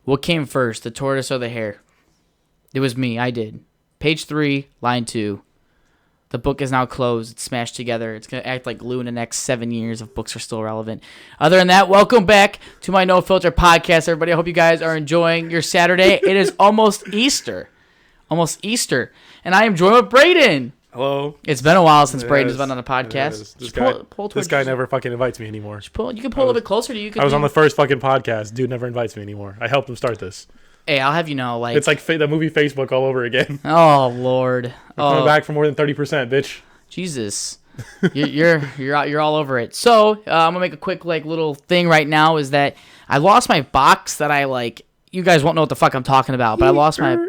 What came first, the tortoise or the hare? It was me. I did. Page 3, line 2. The book is now closed. It's smashed together. It's going to act like glue in the next 7 years if books are still relevant. Other than that, welcome back to my NoFilter Podcast, everybody. I hope you guys are enjoying your Saturday. It is almost Easter. And I am joined with Brayden. Hello. It's been a while since Brayden has been on the podcast. This guy never fucking invites me anymore. You can pull a little bit closer to you. I was on the first fucking podcast. Dude never invites me anymore. I helped him start this. Hey, I'll have you know, like... It's like the movie Facebook all over again. Oh, Lord. We're coming back for more than 30%, bitch. Jesus. You're all over it. So, I'm going to make a quick, like, little thing right now is that I lost my box that I, like... You guys won't know what the fuck I'm talking about, but I lost my...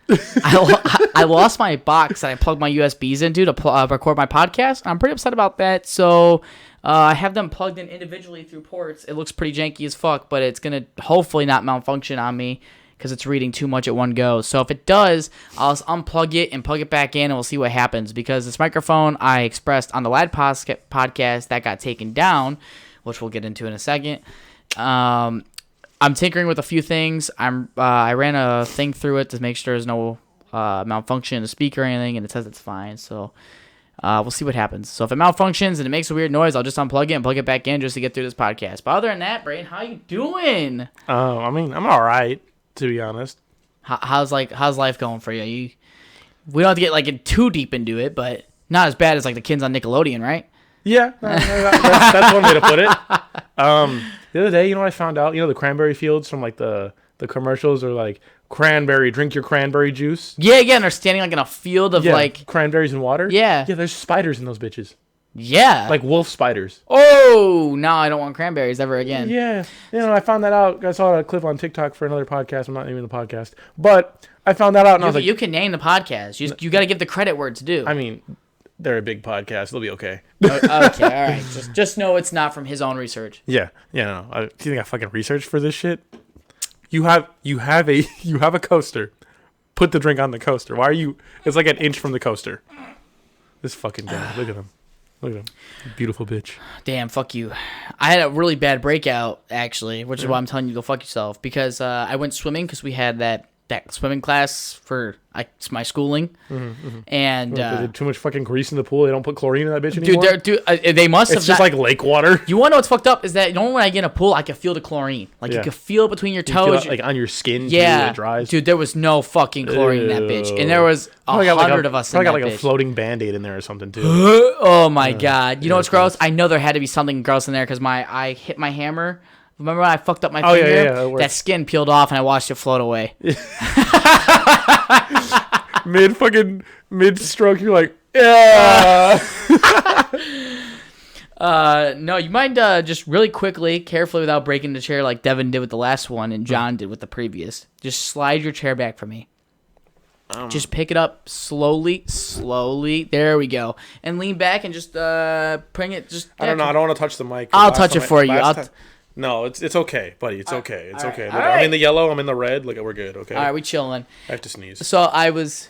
I lost my box that I plugged my USBs into to record my podcast. I'm pretty upset about that. So I have them plugged in individually through ports. It looks pretty janky as fuck, but it's going to hopefully not malfunction on me because it's reading too much at one go. So if it does, I'll just unplug it and plug it back in, and we'll see what happens. Because this microphone I expressed on the Lad podcast that got taken down, which we'll get into in a second. I'm tinkering with a few things. I ran a thing through it to make sure there's no malfunction in the speaker or anything, and it says it's fine. So we'll see what happens. So if it malfunctions and it makes a weird noise, I'll just unplug it and plug it back in just to get through this podcast. But other than that, Brayden, how you doing? I mean, I'm all right, to be honest. How's life going for you? We don't have to get like too deep into it, but not as bad as like the kids on Nickelodeon, right? Yeah, that's one way to put it. The other day, you know what I found out? You know the cranberry fields from like the commercials are like cranberry, drink your cranberry juice. Yeah, and they're standing like in a field of like cranberries and water. Yeah, there's spiders in those bitches. Yeah, like wolf spiders. Oh, now I don't want cranberries ever again. Yeah, I found that out. I saw a clip on TikTok for another podcast. I'm not naming the podcast, but I found that out, and I was like, you can name the podcast. You got to give the credit where it's due. I mean, they're a big podcast. They'll be okay. Okay, all right. Just know it's not from his own research. Yeah. No. Do you think I fucking researched for this shit? You have a coaster. Put the drink on the coaster. Why are you? It's like an inch from the coaster. This fucking guy. Look at him. Beautiful bitch. Damn. Fuck you. I had a really bad breakout actually, which is why I'm telling you to go fuck yourself because I went swimming because we had that swimming class for my schooling, and too much fucking grease in the pool. They don't put chlorine in that bitch anymore. Dude, they must have. It's just like lake water. You want to know what's fucked up is that normally when I get in a pool, I can feel the chlorine. Like you can feel it between your toes, like on your skin. Yeah, when it dries. Dude, there was no fucking chlorine in that bitch, and there was 100 of us. I got like a floating Band-Aid in there or something too. Oh my god! You know what's gross? I know there had to be something gross in there because I hit my hammer. Remember when I fucked up my finger? Yeah, that skin peeled off and I watched it float away. Mid stroke, you're like, yeah. No, you mind just really quickly, carefully, without breaking the chair like Devin did with the last one and John did with the previous. Just slide your chair back for me. Just pick it up slowly. There we go. And lean back and just bring it. Just. I don't know. I don't want to touch the mic. I'll touch it for you. No, it's okay, buddy. It's okay. It's okay. Right. Look, I'm in the yellow. I'm in the red. Look, we're good. Okay. All right, we chilling. I have to sneeze. So I was.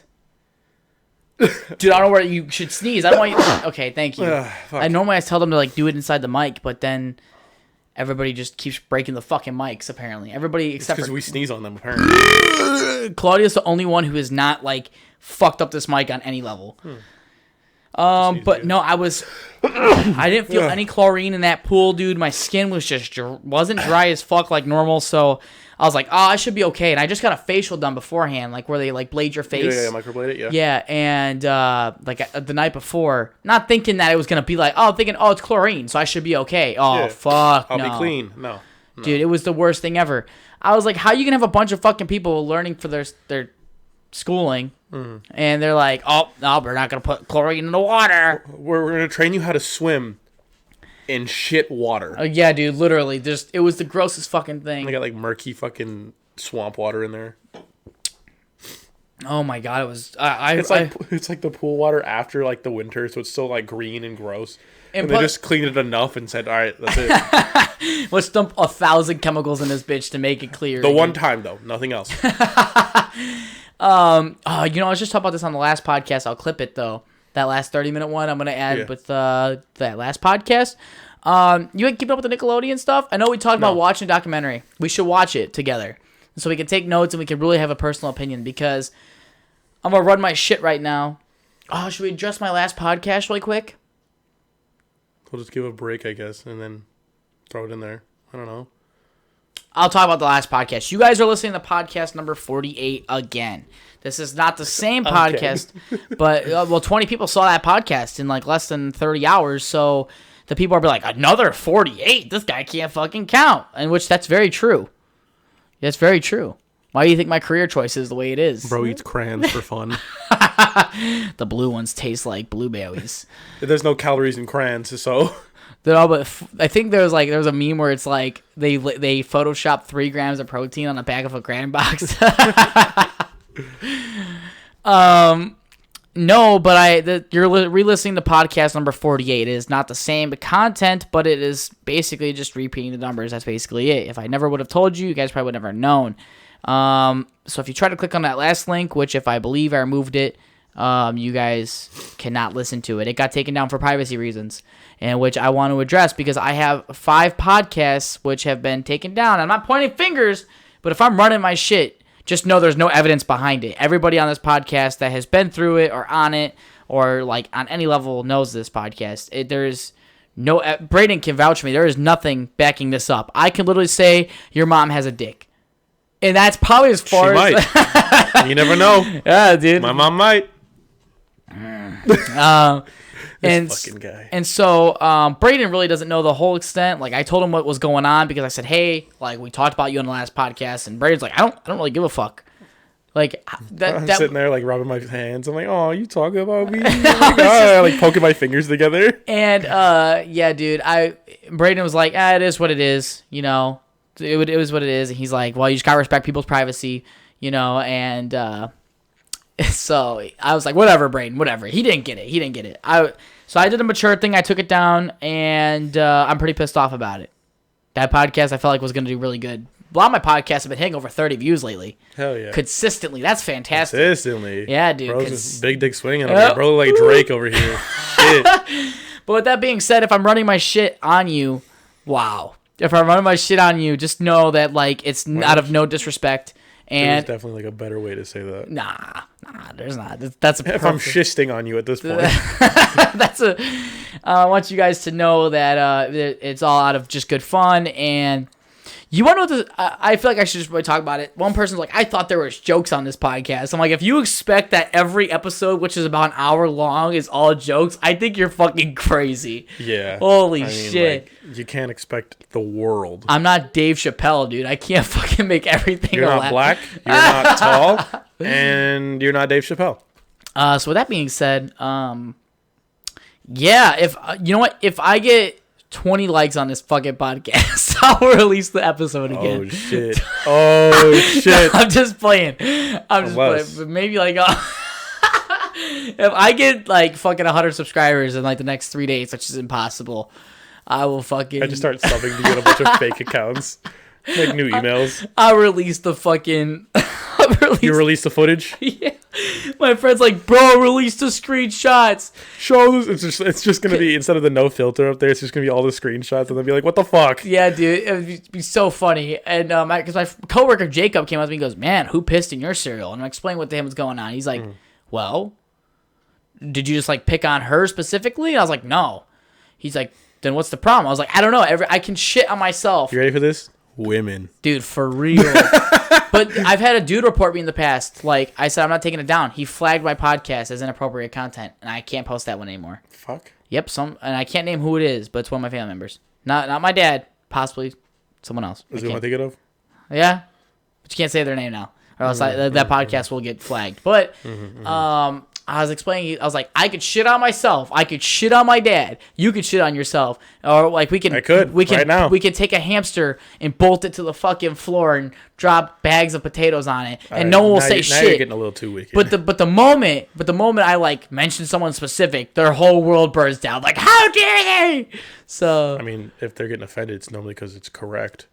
Dude, I don't know where you should sneeze. I don't want you. Okay, thank you. I normally tell them to like do it inside the mic, but then everybody just keeps breaking the fucking mics. Apparently, everybody except because we sneeze on them. Apparently, Claudia's the only one who has not like fucked up this mic on any level. But no, I didn't feel any chlorine in that pool, dude. My skin was wasn't dry as fuck like normal, so I was like, oh, I should be okay. And I just got a facial done beforehand, like where they like blade your face. Yeah, microblade it, yeah. Yeah, and like the night before, not thinking that it was gonna be like, thinking, it's chlorine, so I should be okay. Oh, yeah. Fuck, I'll be clean. No. Dude, it was the worst thing ever. I was like, how you gonna have a bunch of fucking people learning for their schooling, and they're like, oh, no, we're not going to put chlorine in the water. We're going to train you how to swim in shit water. Yeah, dude, literally. It was the grossest fucking thing. They got like murky fucking swamp water in there. Oh my god, it was... It's like the pool water after like the winter, so it's still like green and gross. And they just cleaned it enough and said, all right, that's it. Let's dump 1,000 chemicals in this bitch to make it clear. The one time, though. Nothing else. I was just talking about this on the last podcast. I'll clip it, though. That last 30-minute one I'm going to add with that last podcast. You ain't keeping up with the Nickelodeon stuff? I know we talked about watching a documentary. We should watch it together. so we can take notes and we can really have a personal opinion, because I'm going to run my shit right now. Oh, should we address my last podcast really quick? We'll just give a break, I guess, and then throw it in there. I don't know. I'll talk about the last podcast. You guys are listening to podcast number 48 again. This is not the same podcast, but 20 people saw that podcast in like less than 30 hours, so the people are like, another 48? This guy can't fucking count. And which, that's very true. That's very true. Why do you think my career choice is the way it is? Bro eats crayons for fun. The blue ones taste like blueberries. There's no calories in crayons, so... But I think there was a meme where it's like they photoshopped 3 grams of protein on the back of a crayon box. No, but you're re-listening to podcast number 48. It is not the same content, but it is basically just repeating the numbers. That's basically it. If I never would have told you, you guys probably would have never known. So if you try to click on that last link, which if I believe I removed it, you guys cannot listen to it. It got taken down for privacy reasons, and which I want to address because I have 5 podcasts which have been taken down. I'm not pointing fingers, but if I'm running my shit, just know there's no evidence behind it. Everybody on this podcast that has been through it or on it or like on any level knows this podcast. There's no... Brayden can vouch for me. There is nothing backing this up. I can literally say your mom has a dick. And that's probably as far she as... might. You never know. Yeah, dude. My mom might. This fucking guy. And so Brayden really doesn't know the whole extent. Like, I told him what was going on because I said, hey, like, we talked about you on the last podcast, and Brayden's like, I don't really give a fuck. Like, I'm sitting there like rubbing my hands. I'm like, oh, you talking about me? Oh, like poking my fingers together. And yeah, dude, Brayden was like, it is what it is, you know. It was what it is. And he's like, well, you just gotta respect people's privacy, you know. And so I was like, whatever, Brayden, whatever. He didn't get it. So I did a mature thing. I took it down, and I'm pretty pissed off about it. That podcast I felt like was gonna do really good. A lot of my podcasts have been hitting over 30 views lately. Hell yeah. Consistently. That's fantastic. Consistently. Yeah, dude. Bro's just big dick swinging over here. Bro, like Drake over here. Shit. But with that being said, if I'm running my shit on you, wow. If I'm running my shit on you, just know that, like, it's out of no disrespect. And there's definitely, like, a better way to say that. Nah, there's not. That's a if I'm shisting on you at this point. I want you guys to know that it's all out of just good fun. And you want to know what I feel like I should just really talk about it. One person's like, I thought there was jokes on this podcast. I'm like, if you expect that every episode, which is about an hour long, is all jokes, I think you're fucking crazy. Yeah. Holy shit. Like, you can't expect the world. I'm not Dave Chappelle, dude. I can't fucking make everything You're not black, you're not tall, and you're not Dave Chappelle. So with that being said, yeah, if you know what, if I get 20 likes on this fucking podcast, I'll release the episode again. Oh shit. I'm just playing. But maybe like if I get like fucking 100 subscribers in like the next 3 days, which is impossible, I will fucking... I just start subbing to get a bunch of fake accounts. Like new emails. I'll release the fucking... You release the footage? Yeah. My friend's like, bro, release the screenshots. Show this. It's just going to be, instead of the no filter up there, it's just going to be all the screenshots, and they'll be like, what the fuck? Yeah, dude. It would be so funny. And because my coworker Jacob came up to me and goes, man, who pissed in your cereal? And I'm explaining what to him was going on. He's like, well, did you just like pick on her specifically? And I was like, no. He's like, then what's the problem? I was like, I don't know. I can shit on myself. You ready for this? Women. Dude, for real. But I've had a dude report me in the past. Like, I said, I'm not taking it down. He flagged my podcast as inappropriate content, and I can't post that one anymore. Fuck. Yep, and I can't name who it is, but it's one of my family members. Not my dad, possibly someone else. Is it one I think of? Yeah, but you can't say their name now, or else that podcast will get flagged. But I was explaining, I was like, I could shit on myself. I could shit on my dad. You could shit on yourself. Or like we can right now. We can take a hamster and bolt it to the fucking floor and drop bags of potatoes on it. And no one will say shit. Now you're getting a little too wicked. But the moment I like mention someone specific, their whole world burns down. Like, how dare they? So I mean, if they're getting offended, it's normally because it's correct.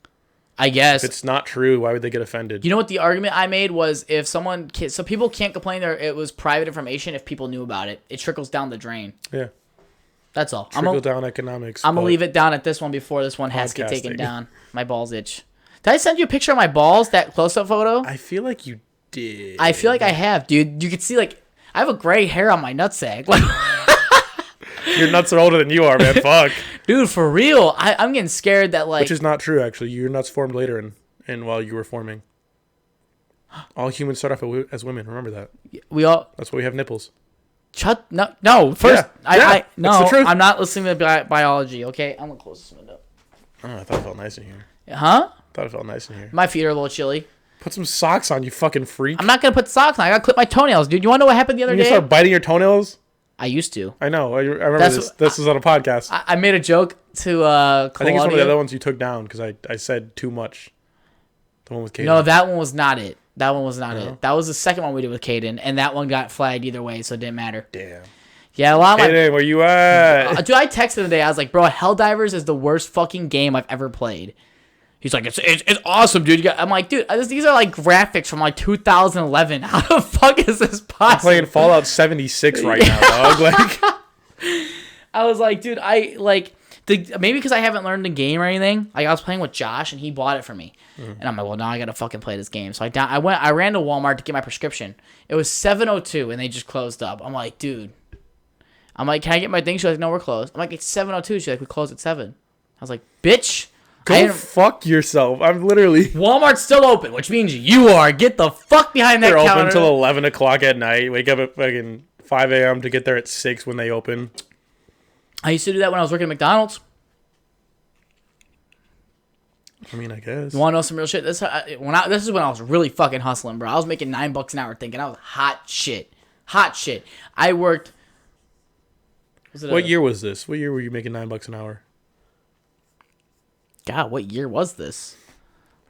I guess. If it's not true, why would they get offended? You know what the argument I made was, if someone... So people can't complain that it was private information if people knew about it. It trickles down the drain. Yeah. That's all. Trickle down economics. I'm going to leave it down at this one before this one has to get taken down. My balls itch. Did I send you a picture of my balls? That close-up photo? I feel like you did. I feel like I have, dude. You can see like I have a gray hair on my nutsack. Like, your nuts are older than you are, man. Fuck. dude, for real. I'm getting scared that like. Which is not true, actually. Your nuts formed later, and while you were forming. All humans start off as women. Remember that. We all. That's why we have nipples. No. First, no. That's the truth. I'm not listening to biology. Okay, I'm gonna close this window. Oh, I thought it felt nice in here. Huh? I thought it felt nice in here. My feet are a little chilly. Put some socks on, you fucking freak. I'm not gonna put socks on. I gotta clip my toenails, dude. You wanna know what happened the other You day? start biting your toenails? I used to. I know. I remember this. This was on a podcast. I made a joke to I think it's one of the other ones you took down because I said too much. The one with Caden. No, that one was not it. That one was not it. That was the second one we did with Caden, and that one got flagged either way, so it didn't matter. Damn. Yeah, a lot of Caden, where you at? Dude, I texted him today. I was like, bro, Helldivers is the worst fucking game I've ever played. He's like, it's awesome, dude. I'm like, dude, these are like graphics from like 2011. How the fuck is this possible? I'm playing Fallout 76 right now, dog. Like, I was like, dude, maybe because I haven't learned the game or anything. Like, I was playing with Josh, and he bought it for me. And I'm like, well, now I gotta fucking play this game. So I ran to Walmart to get my prescription. It was 7:02, and they just closed up. I'm like, dude. I'm like, can I get my thing? She's like, no, we're closed. I'm like, it's 7:02. She's like, we close at 7. I was like, bitch. go fuck yourself. I'm literally... Walmart's still open, which means you are. Get the fuck behind that They're counter. open until 11 o'clock at night. Wake up at fucking 5 a.m. to get there at 6 when they open. I used to do that when I was working at McDonald's. I mean, I guess. You want to know some real shit? This is when I was really fucking hustling, bro. I was making $9 an hour thinking I was hot shit. Hot shit. I worked... What year was this? What year were you making $9 an hour? God, what year was this?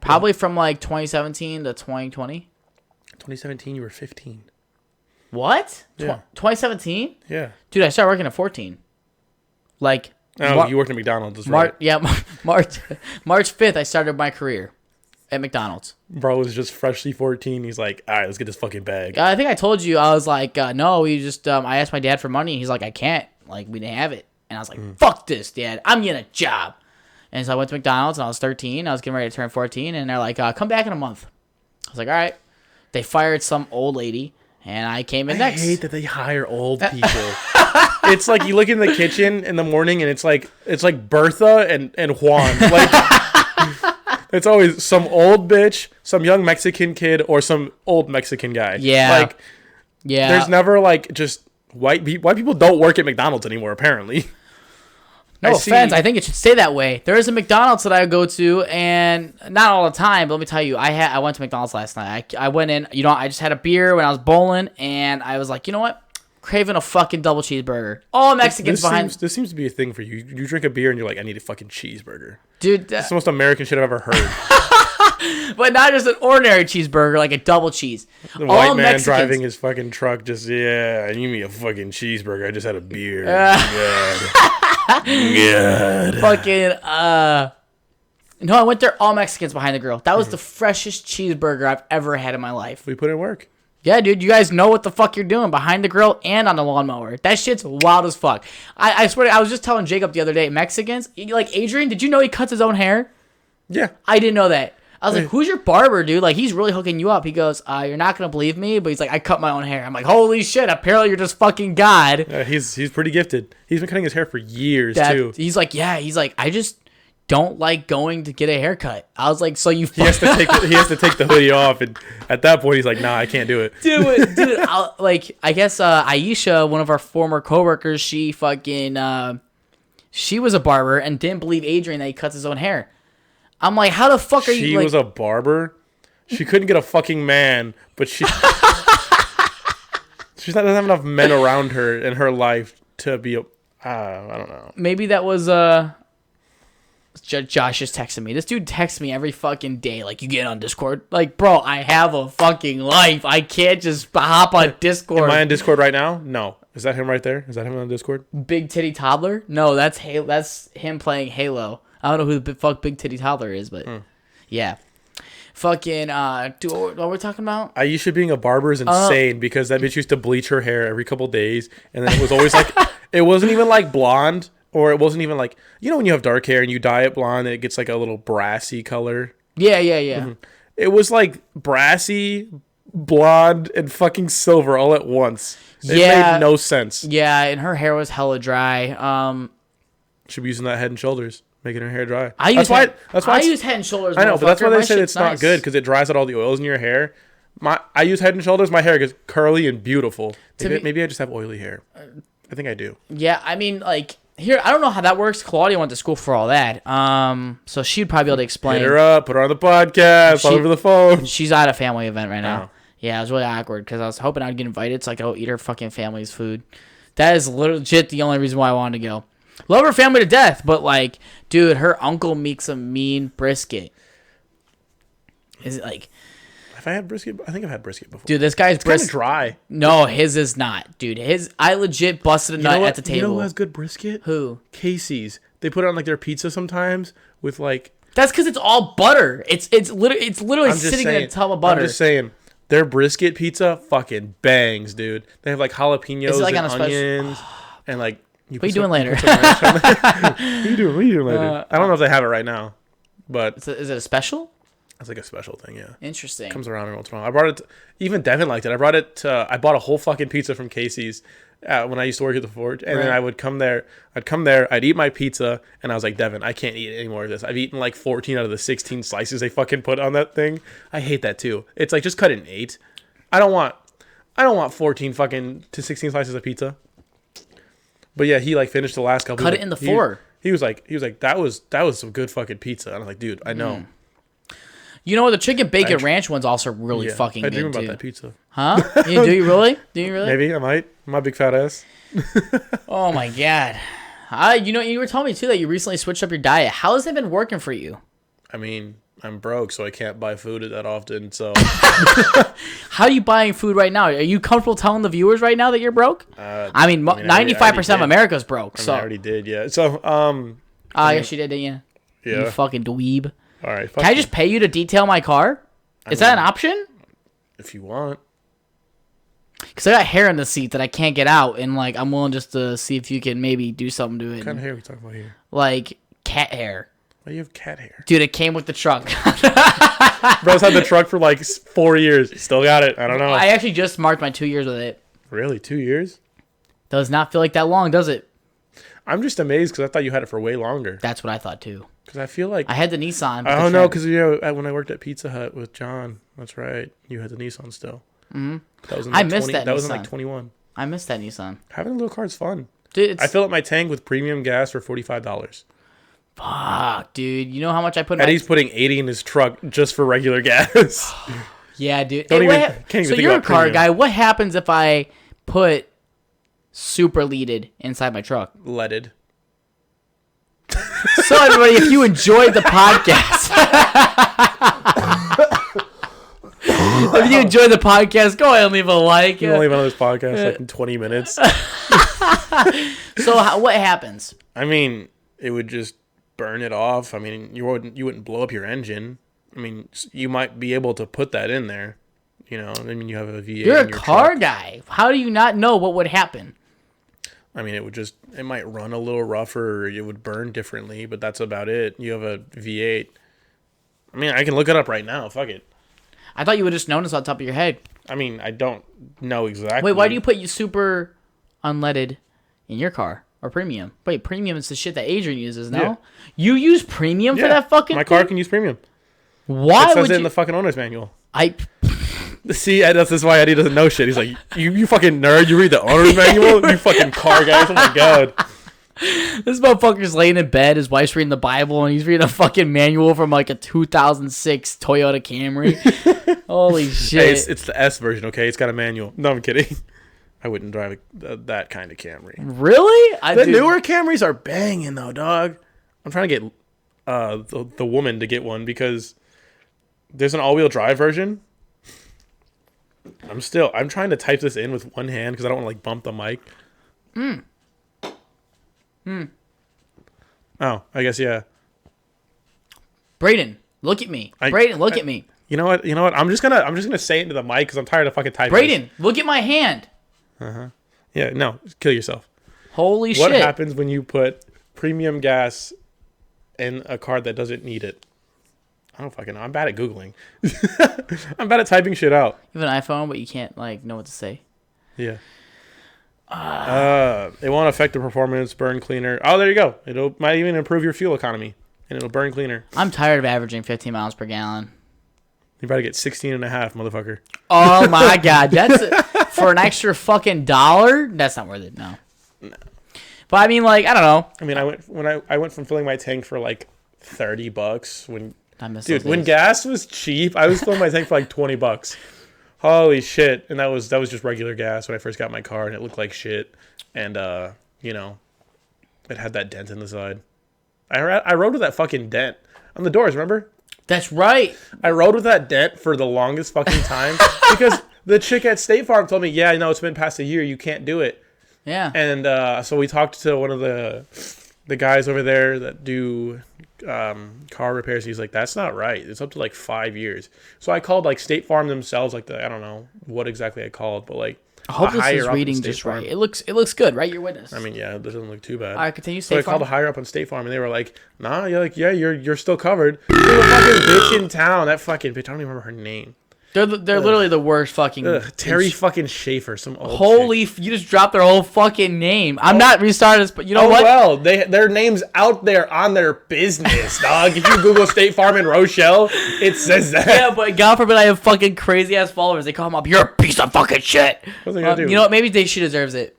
Probably from like 2017 to 2020. 2017, you were 15. What? Yeah. 2017? Yeah. Dude, I started working at 14. Like... Oh, you worked at McDonald's, that's right. Yeah, March 5th, I started my career at McDonald's. Bro was just freshly 14. He's like, all right, let's get this fucking bag. I think I told you, I was like, no, we just, I asked my dad for money. He's like, I can't. Like, we didn't have it. And I was like, fuck this, Dad. I'm getting a job. And so I went to McDonald's, and I was 13. I was getting ready to turn 14, and they're like, come back in a month. I was like, all right. They fired some old lady, and I came in next. I hate that they hire old people. It's like you look in the kitchen in the morning, and it's like Bertha and Juan. Like, it's always some old bitch, some young Mexican kid, or some old Mexican guy. Yeah. Like, yeah. There's never like just white people don't work at McDonald's anymore, apparently. No offense, I think it should stay that way. There is a McDonald's that I go to, and not all the time, but let me tell you, I went to McDonald's last night. I went in, I just had a beer when I was bowling, and I was like, you know what? Craving a fucking double cheeseburger. All Mexicans This seems to be a thing for you. You drink a beer and you're like, I need a fucking cheeseburger. Dude, that's the most American shit I've ever heard. But not just an ordinary cheeseburger, like a double cheese. The white man driving his fucking truck just, I need me a fucking cheeseburger. I just had a beer. God. Fucking, no, I went there, all Mexicans behind the grill. That was the freshest cheeseburger I've ever had in my life. We put in work. Yeah, dude, you guys know what the fuck you're doing behind the grill and on the lawnmower. That shit's wild as fuck. I swear, I was just telling Jacob the other day, Mexicans, like Adrian, did you know he cuts his own hair? Yeah. I didn't know that. I was like, who's your barber, dude? Like, he's really hooking you up. He goes, you're not going to believe me, but he's like, I cut my own hair. I'm like, holy shit, apparently you're just fucking God. He's pretty gifted. He's been cutting his hair for years, too. He's like, I just don't like going to get a haircut. I was like, so you... He has to take the hoodie off, and at that point, he's like, nah, I can't do it. Dude, I guess Aisha, one of our former coworkers, she fucking... she was a barber and didn't believe Adrian that he cuts his own hair. I'm like, how the fuck are you... She was a barber? She couldn't get a fucking man, but she... doesn't have enough men around her in her life to be a... I don't know. Maybe that was... Josh is texting me. This dude texts me every fucking day. Like, you get on Discord? Like, bro, I have a fucking life. I can't just hop on Discord. Am I on Discord right now? No. Is that him right there? Is that him on Discord? Big Titty Toddler? No, that's him playing Halo. I don't know who the fuck Big Titty Toddler is, but yeah. Fucking, dude, what we're talking about? Aisha being a barber is insane because that bitch used to bleach her hair every couple days, and then it was always like, it wasn't even like blonde, or it wasn't even like, when you have dark hair and you dye it blonde, and it gets like a little brassy color. Yeah, yeah, yeah. Mm-hmm. It was like brassy, blonde, and fucking silver all at once. It made no sense. Yeah, and her hair was hella dry. Should be using that Head and Shoulders, making her hair dry. I use Head and Shoulders. I know, but that's why they say it's nice. not good because it dries out all the oils in your hair. I use Head and Shoulders. My hair gets curly and beautiful. Maybe I just have oily hair. I think I do. Yeah, I mean, like here, I don't know how that works. Claudia went to school for all that. So she'd probably be able to explain. Hit her up. Put her on the podcast. All over the phone. She's at a family event right now. Oh. Yeah, it was really awkward because I was hoping I'd get invited so I could go eat her fucking family's food. That is legit the only reason why I wanted to go. Love her family to death, but like, dude, her uncle makes a mean brisket. Is it like? Have I had brisket? I think I've had brisket before. Dude, this guy's brisket dry. No, his is not, dude. I legit busted a nut at the table. You know who has good brisket? Who? Casey's. They put it on like their pizza sometimes with like. That's because it's all butter. It's literally sitting in a tub of butter. I'm just saying. Their brisket pizza fucking bangs, dude. They have like jalapenos like and onions and like. What are you doing later? What are you doing later? I don't know if they have it right now, but is it a special? It's like a special thing, yeah. Interesting. Comes around every once in a while. I brought it. Even Devin liked it. I bought a whole fucking pizza from Casey's when I used to work at the Forge, and then I would come there. I'd eat my pizza, and I was like, Devin, I can't eat any more of this. I've eaten like 14 out of the 16 slices they fucking put on that thing. I hate that too. It's like just cut it in 8. I don't want 14 fucking to 16 slices of pizza. But yeah, he like finished the last couple. Cut it in the 4. He was like, that was some good fucking pizza. And I'm like, dude, I know. You know what? The chicken bacon ranch one's also really fucking good too. I dream about that pizza. Huh? Do you really? Maybe I might. My big fat ass. Oh my god. You were telling me too that you recently switched up your diet. How has that been working for you? I mean, I'm broke, so I can't buy food that often. So, how are you buying food right now? Are you comfortable telling the viewers right now that you're broke? 95% of America's broke. So I already did, yeah. So, yes, you did, didn't you? Yeah. You fucking dweeb. All right. Can I just pay you to detail my car? Is that an option? If you want. Because I got hair in the seat that I can't get out, and like I'm willing just to see if you can maybe do something to it. What kind of hair are we talking about here? Like cat hair. Why do you have cat hair? Dude, it came with the truck. Bro's had the truck for like 4 years. Still got it. I don't know. I actually just marked my 2 years with it. Really? 2 years? Does not feel like that long, does it? I'm just amazed because I thought you had it for way longer. That's what I thought too. Because I feel like I had the Nissan. I don't know because when I worked at Pizza Hut with John, that's right. You had the Nissan still. Mm-hmm. That was in I missed that. That was in like 21. I missed that Nissan. Having a little car's fun. Dude, I fill up my tank with premium gas for $45. Fuck, dude. You know how much I put? Eddie's putting 80 in his truck just for regular gas. Yeah, dude. Can't even so think you're a about car premium. guy. What happens if I put super leaded inside my truck? Leaded. So everybody, if you enjoyed the podcast, if you enjoyed the podcast, go ahead and leave a like. You only leave on this podcast like in 20 minutes. So what happens? I mean, it would just burn it off. I mean, you wouldn't blow up your engine. I mean, you might be able to put that in there. You know, I mean, you have a V8. You're in a your car truck. guy. How do you not know what would happen? I mean, it might run a little rougher, or it would burn differently, but that's about it. You have a V8. I mean, I can look it up right now. Fuck it. I thought you would just notice on top of your head. I mean, I don't know exactly. Wait, why do you put you super unleaded in your car? Or premium? Wait, premium is the shit that Adrian uses, no? Yeah. You use premium for that fucking My thing? car can use premium. Why it says would it you? in the fucking owner's manual. I See, that's why Eddie doesn't know shit. He's like, you fucking nerd. You read the owner's manual? You fucking car guy. Oh my god. This motherfucker's laying in bed. His wife's reading the Bible, and he's reading a fucking manual from like a 2006 Toyota Camry. Holy shit! Hey, it's the S version, okay? It's got a manual. No, I'm kidding. I wouldn't drive that kind of Camry. Really? The newer Camrys are banging though, dog. I'm trying to get the woman to get one because there's an all-wheel drive version. I'm trying to type this in with one hand because I don't want to like bump the mic. Oh, I guess yeah. Brayden, look at me. Brayden, look at me. You know what? I'm just gonna say it into the mic because I'm tired of fucking typing. Brayden, look at my hand. Yeah, no, kill yourself. Holy shit! What happens when you put premium gas in a car that doesn't need it? I don't fucking know. I'm bad at Googling. I'm bad at typing shit out. You have an iPhone, but you can't like know what to say. Yeah. It won't affect the performance. Burn cleaner. Oh, there you go. It might even improve your fuel economy, and it'll burn cleaner. I'm tired of averaging 15 miles per gallon. You better get 16 and a half, motherfucker. Oh my god, that's for an extra fucking $1. That's not worth it. No. But I mean, like, I don't know. I mean, I went from filling my tank for like $30 when. When days. gas was cheap, I was filling my tank for like $20. Holy shit! And that was just regular gas when I first got my car, and it looked like shit. And it had that dent in the side. I rode with that fucking dent on the doors. Remember? That's right. I rode with that dent for the longest fucking time because the chick at State Farm told me, "Yeah, it's been past a year. You can't do it." Yeah. And so we talked to one of the guys over there that do car repairs. He's like, that's not right. It's up to like 5 years. So I called like State Farm themselves, like I don't know what exactly I called, but like I hope this is reading just Farm. Right. It looks good, right? Your witness. I mean, yeah, it doesn't look too bad. All right, continue. So I called a higher up on State Farm, and they were like, "Nah, you're still covered." There's a fucking bitch in town. That fucking bitch. I don't even remember her name. They're literally the worst fucking... Terry fucking Schaefer, some old Holy... chick. You just dropped their whole fucking name. I'm not restarting this, but you know what? Well, their name's out there on their business, dog. If you Google State Farm in Rochelle, it says that. Yeah, but God forbid I have fucking crazy-ass followers. They call him up, you're a piece of fucking shit. What's they gonna do? You know what? Maybe she deserves it.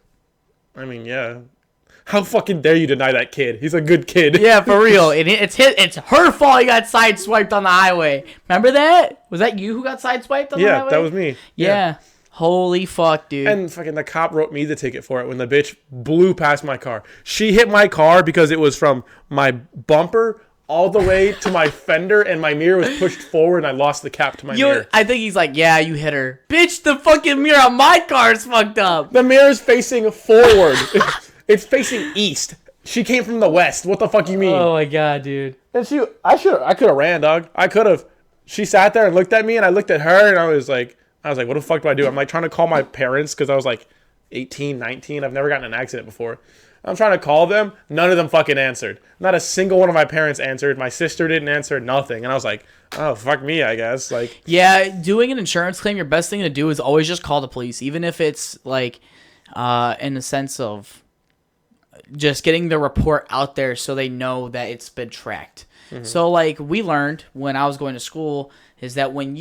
I mean, yeah. How fucking dare you deny that kid? He's a good kid. Yeah, for real. It's her fault he got sideswiped on the highway. Remember that? Was that you who got sideswiped on the highway? Yeah, that was me. Yeah. Holy fuck, dude. And fucking the cop wrote me the ticket for it when the bitch blew past my car. She hit my car because it was from my bumper all the way to my fender, and my mirror was pushed forward, and I lost the cap to my mirror. I think he's like, yeah, you hit her. Bitch, the fucking mirror on my car is fucked up. The mirror's facing forward. It's facing east. She came from the west. What the fuck you mean? Oh my god, dude. And I could have ran, dog. I could have. She sat there and looked at me, and I looked at her, and I was like, what the fuck do I do? I'm like trying to call my parents because I was like 18, 19. I've never gotten in an accident before. I'm trying to call them. None of them fucking answered. Not a single one of my parents answered. My sister didn't answer. Nothing. And I was like, oh, fuck me, I guess. Like, yeah, doing an insurance claim, your best thing to do is always just call the police, even if it's like in the sense of just getting the report out there so they know that it's been tracked. Mm-hmm. So like we learned when I was going to school is that when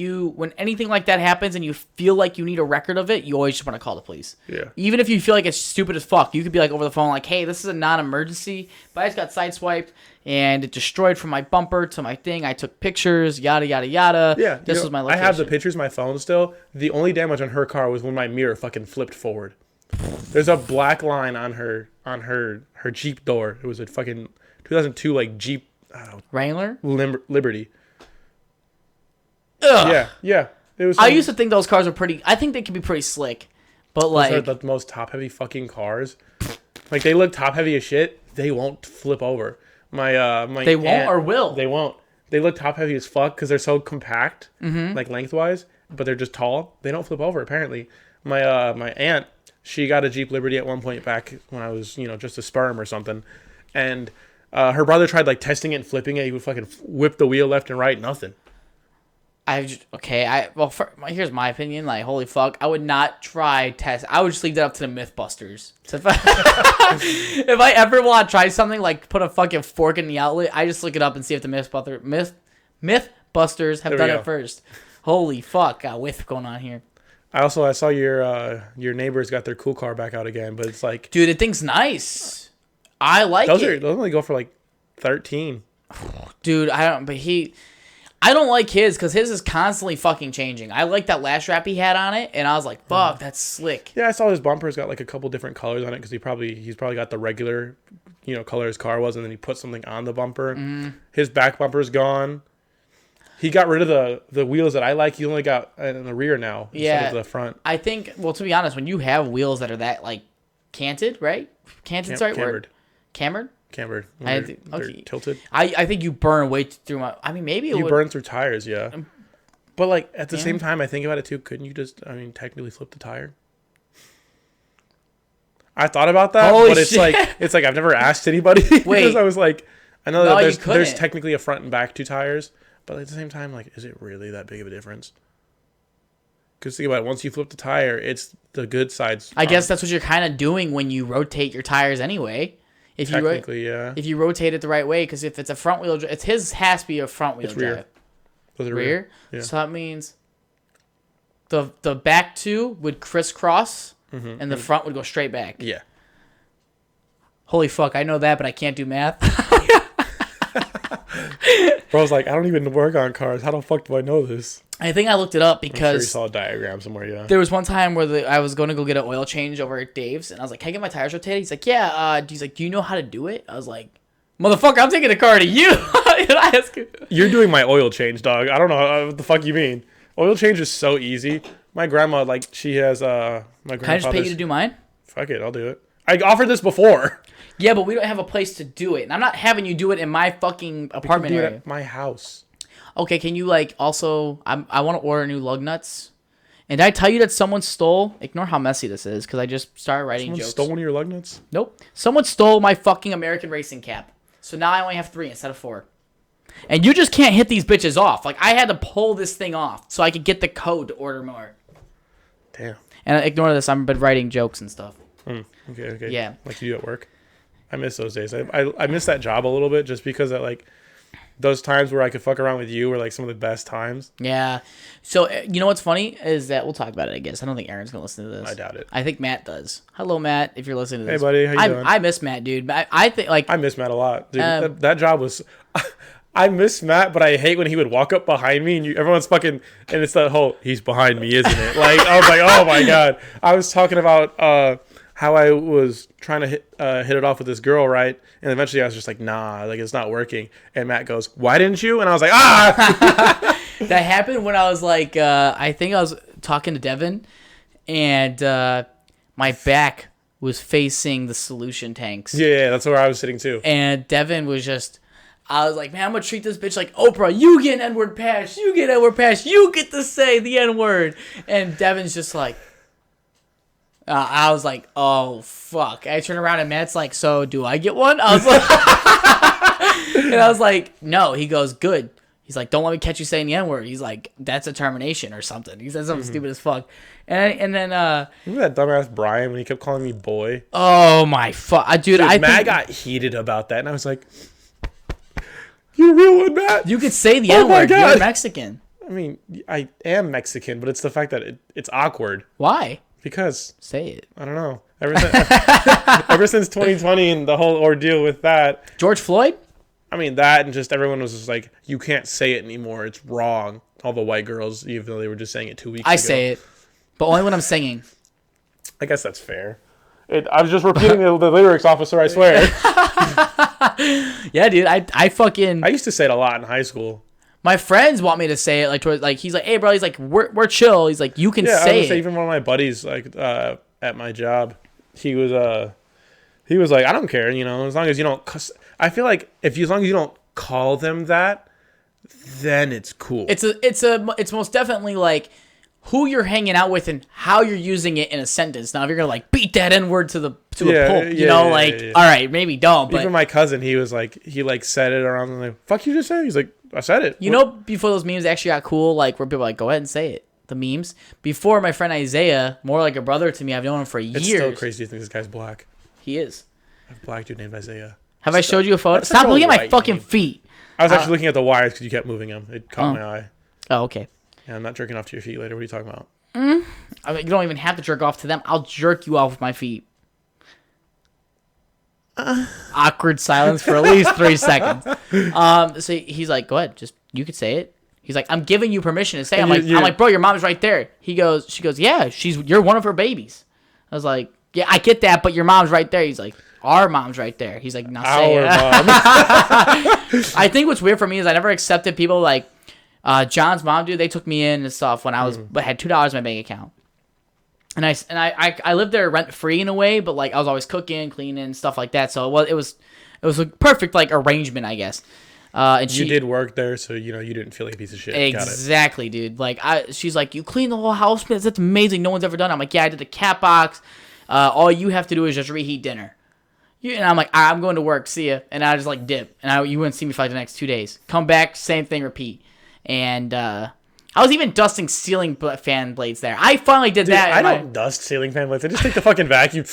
anything like that happens and you feel like you need a record of it, you always just want to call the police. Yeah. Even if you feel like it's stupid as fuck, you could be like over the phone like, hey, this is a non-emergency, but I just got sideswiped and it destroyed from my bumper to my thing. I took pictures, yada, yada, yada. Yeah. This was my location. I have the pictures on my phone still. The only damage on her car was when my mirror fucking flipped forward. There's a black line on her Jeep door. It was a fucking 2002 like Jeep Wrangler? Liberty. Ugh. Yeah. It was. I used to think those cars were pretty. I think they could be pretty slick, but like those are the most top heavy fucking cars. Like they look top heavy as shit. They won't flip over. My they won't or will. They won't. They look top heavy as fuck because they're so compact, like lengthwise, but they're just tall. They don't flip over apparently. My aunt, she got a Jeep Liberty at one point back when I was just a sperm or something, and her brother tried like testing it and flipping it. He would fucking whip the wheel left and right. Nothing. Here's my opinion. Like, holy fuck, I would not try test. I would just leave that up to the Mythbusters. So if I ever want to try something like put a fucking fork in the outlet, I just look it up and see if the Mythbusters have done it first. Holy fuck, got whiff going on here. I saw your neighbors got their cool car back out again, but it's like, dude, the thing's nice. I like it. Those only go for like 13. Dude, I don't like his because his is constantly fucking changing. I like that last wrap he had on it, and I was like, fuck, that's slick. Yeah, I saw his bumper's got like a couple different colors on it because he's probably got the regular, color his car was, and then he put something on the bumper. His back bumper's gone. He got rid of the wheels that I like. He only got in the rear now instead of the front. I think, well, to be honest, when you have wheels that are that like canted, right? Canted's the right word. Cambered? Cambered. They're tilted. I think you burn way through my... I mean, maybe you burn through tires, yeah. But like at the same time, I think about it too. Couldn't you just, technically flip the tire? I thought about that, but it's like I've never asked anybody because I was like, I know that there's technically a front and back two tires, But at the same time, like, is it really that big of a difference? Because think about it, once you flip the tire, it's the good side's I guess that's what you're kind of doing when you rotate your tires anyway. If technically, yeah. If you rotate it the right way, because if it's a front wheel, it's his has to be a front wheel drive. Was it Rear? Yeah. So that means the back two would crisscross, and the front would go straight back. Yeah. Holy fuck, I know that, but I can't do math. Bro's like, I don't even work on cars. How the fuck do I know this? I think I looked it up I'm sure because you saw a diagram somewhere, yeah. there was one time where I was going to go get an oil change over at Dave's, and I was like, can I get my tires rotated? He's like, yeah. He's like, do you know how to do it? I was like, motherfucker, I'm taking the car to you. You're doing my oil change, dog. I don't know what the fuck you mean. Oil change is so easy. My grandma, like, she has, my grandfather's... Can I just pay you to do mine? Fuck it, I'll do it. I offered this before. Yeah, but we don't have a place to do it. And I'm not having you do it in my fucking apartment do it area. at my house. Okay, can you, like, also... I want to order new lug nuts. And did I tell you that someone stole... Ignore how messy this is, because I just started writing Someone jokes. stole one of your lug nuts? Nope. Someone stole my fucking American racing cap. So now I only have 3 instead of 4. And you just can't hit these bitches off. Like, I had to pull this thing off so I could get the code to order more. Damn. And ignore this. I've been writing jokes and stuff. Okay. Yeah. Like you do at work. I miss those days. I miss that job a little bit just because that, like, those times where I could fuck around with you were, like, some of the best times. Yeah. So, you know what's funny is that we'll talk about it, I guess. I don't think Aaron's going to listen to this. I doubt it. I think Matt does. Hello, Matt, if you're listening to this. Hey, buddy. How you doing? I miss Matt, dude. I think, like... I miss Matt a lot. Dude, that job was... I miss Matt, but I hate when he would walk up behind me and everyone's fucking... And it's that whole, he's behind me, isn't it? Like, I was like, oh, my God. I was talking about... how I was trying to hit it off with this girl, right? And eventually I was just like, nah, like, it's not working. And Matt goes, why didn't you? And I was like, ah! That happened when I was like, I think I was talking to Devin, and my back was facing the solution tanks. Yeah, that's where I was sitting too. And Devin was just, I was like, man, I'm going to treat this bitch like Oprah. You get an N-word pass. You get an N-word pass. You get to say the N-word. And Devin's just like, I was like, oh, fuck. I turn around and Matt's like, so do I get one? I was like, and I was like, no. He goes, good. He's like, don't let me catch you saying the N-word. He's like, that's a termination or something. He said something stupid as fuck. And then, remember that dumbass Brian when he kept calling me boy? oh my fuck. Dude, Matt got heated about that. And I was like, you're a real one, Matt. You could say the Oh my N-word. God. You're Mexican. I mean, I am Mexican, but it's the fact that it's awkward. Why? Because Say it. I don't know. Ever since 2020 and the whole ordeal with that. George Floyd? I mean, that and just everyone was just like, you can't say it anymore. It's wrong. All the white girls, even though they were just saying it 2 weeks ago. I say it, but only when I'm singing. I guess that's fair. I was just repeating the lyrics, officer, I swear. Yeah, dude. I fucking... I used to say it a lot in high school. My friends want me to say it, like, towards, like, he's like, hey, bro, he's like, we're chill. He's like, you can say it. Even one of my buddies, like, at my job, he was like, I don't care, you know, as long as you don't, I feel like as long as you don't call them that, then it's cool. It's most definitely, like, who you're hanging out with and how you're using it in a sentence. Now, if you're going to, like, beat that N-word to the pulp, all right, maybe don't, but... Even my cousin, he was like, said it around, and like, fuck you just said? He's like, I said it. You know, before those memes actually got cool, like, where people were like, go ahead and say it. The memes. Before, my friend Isaiah, more like a brother to me, I've known him for years. It's still crazy to think this guy's black. He is. I have a black dude named Isaiah. Have I showed you a photo? Stop looking at my fucking feet. I was actually looking at the wires because you kept moving them. It caught my eye. Oh, okay. Yeah, I'm not jerking off to your feet later. What are you talking about? I mean, you don't even have to jerk off to them. I'll jerk you off with my feet. Awkward silence for at least 3 seconds. So he's like, go ahead, just you could say it. He's like, I'm giving you permission to say it. I'm like, bro, your mom's right there. She goes, yeah, you're one of her babies. I was like, yeah, I get that, but your mom's right there. He's like, our mom's right there. He's like, now say it. I think what's weird for me is I never accepted people like John's mom, dude. They took me in and stuff when I had $2 in my bank account. And I lived there rent free in a way, but like I was always cooking, cleaning, stuff like that. So it was a perfect like arrangement, I guess. And you did work there, so you know you didn't feel like a piece of shit. Exactly, dude. Like she's like, you clean the whole house, man. That's amazing. No one's ever done it. I'm like, yeah, I did the cat box. All you have to do is just reheat dinner. And I'm like, I'm going to work. See ya. And I just like dip. And you wouldn't see me for like the next 2 days. Come back, same thing, repeat. and I was even dusting ceiling fan blades there. I finally did that. I don't dust ceiling fan blades. I just take the fucking vacuum,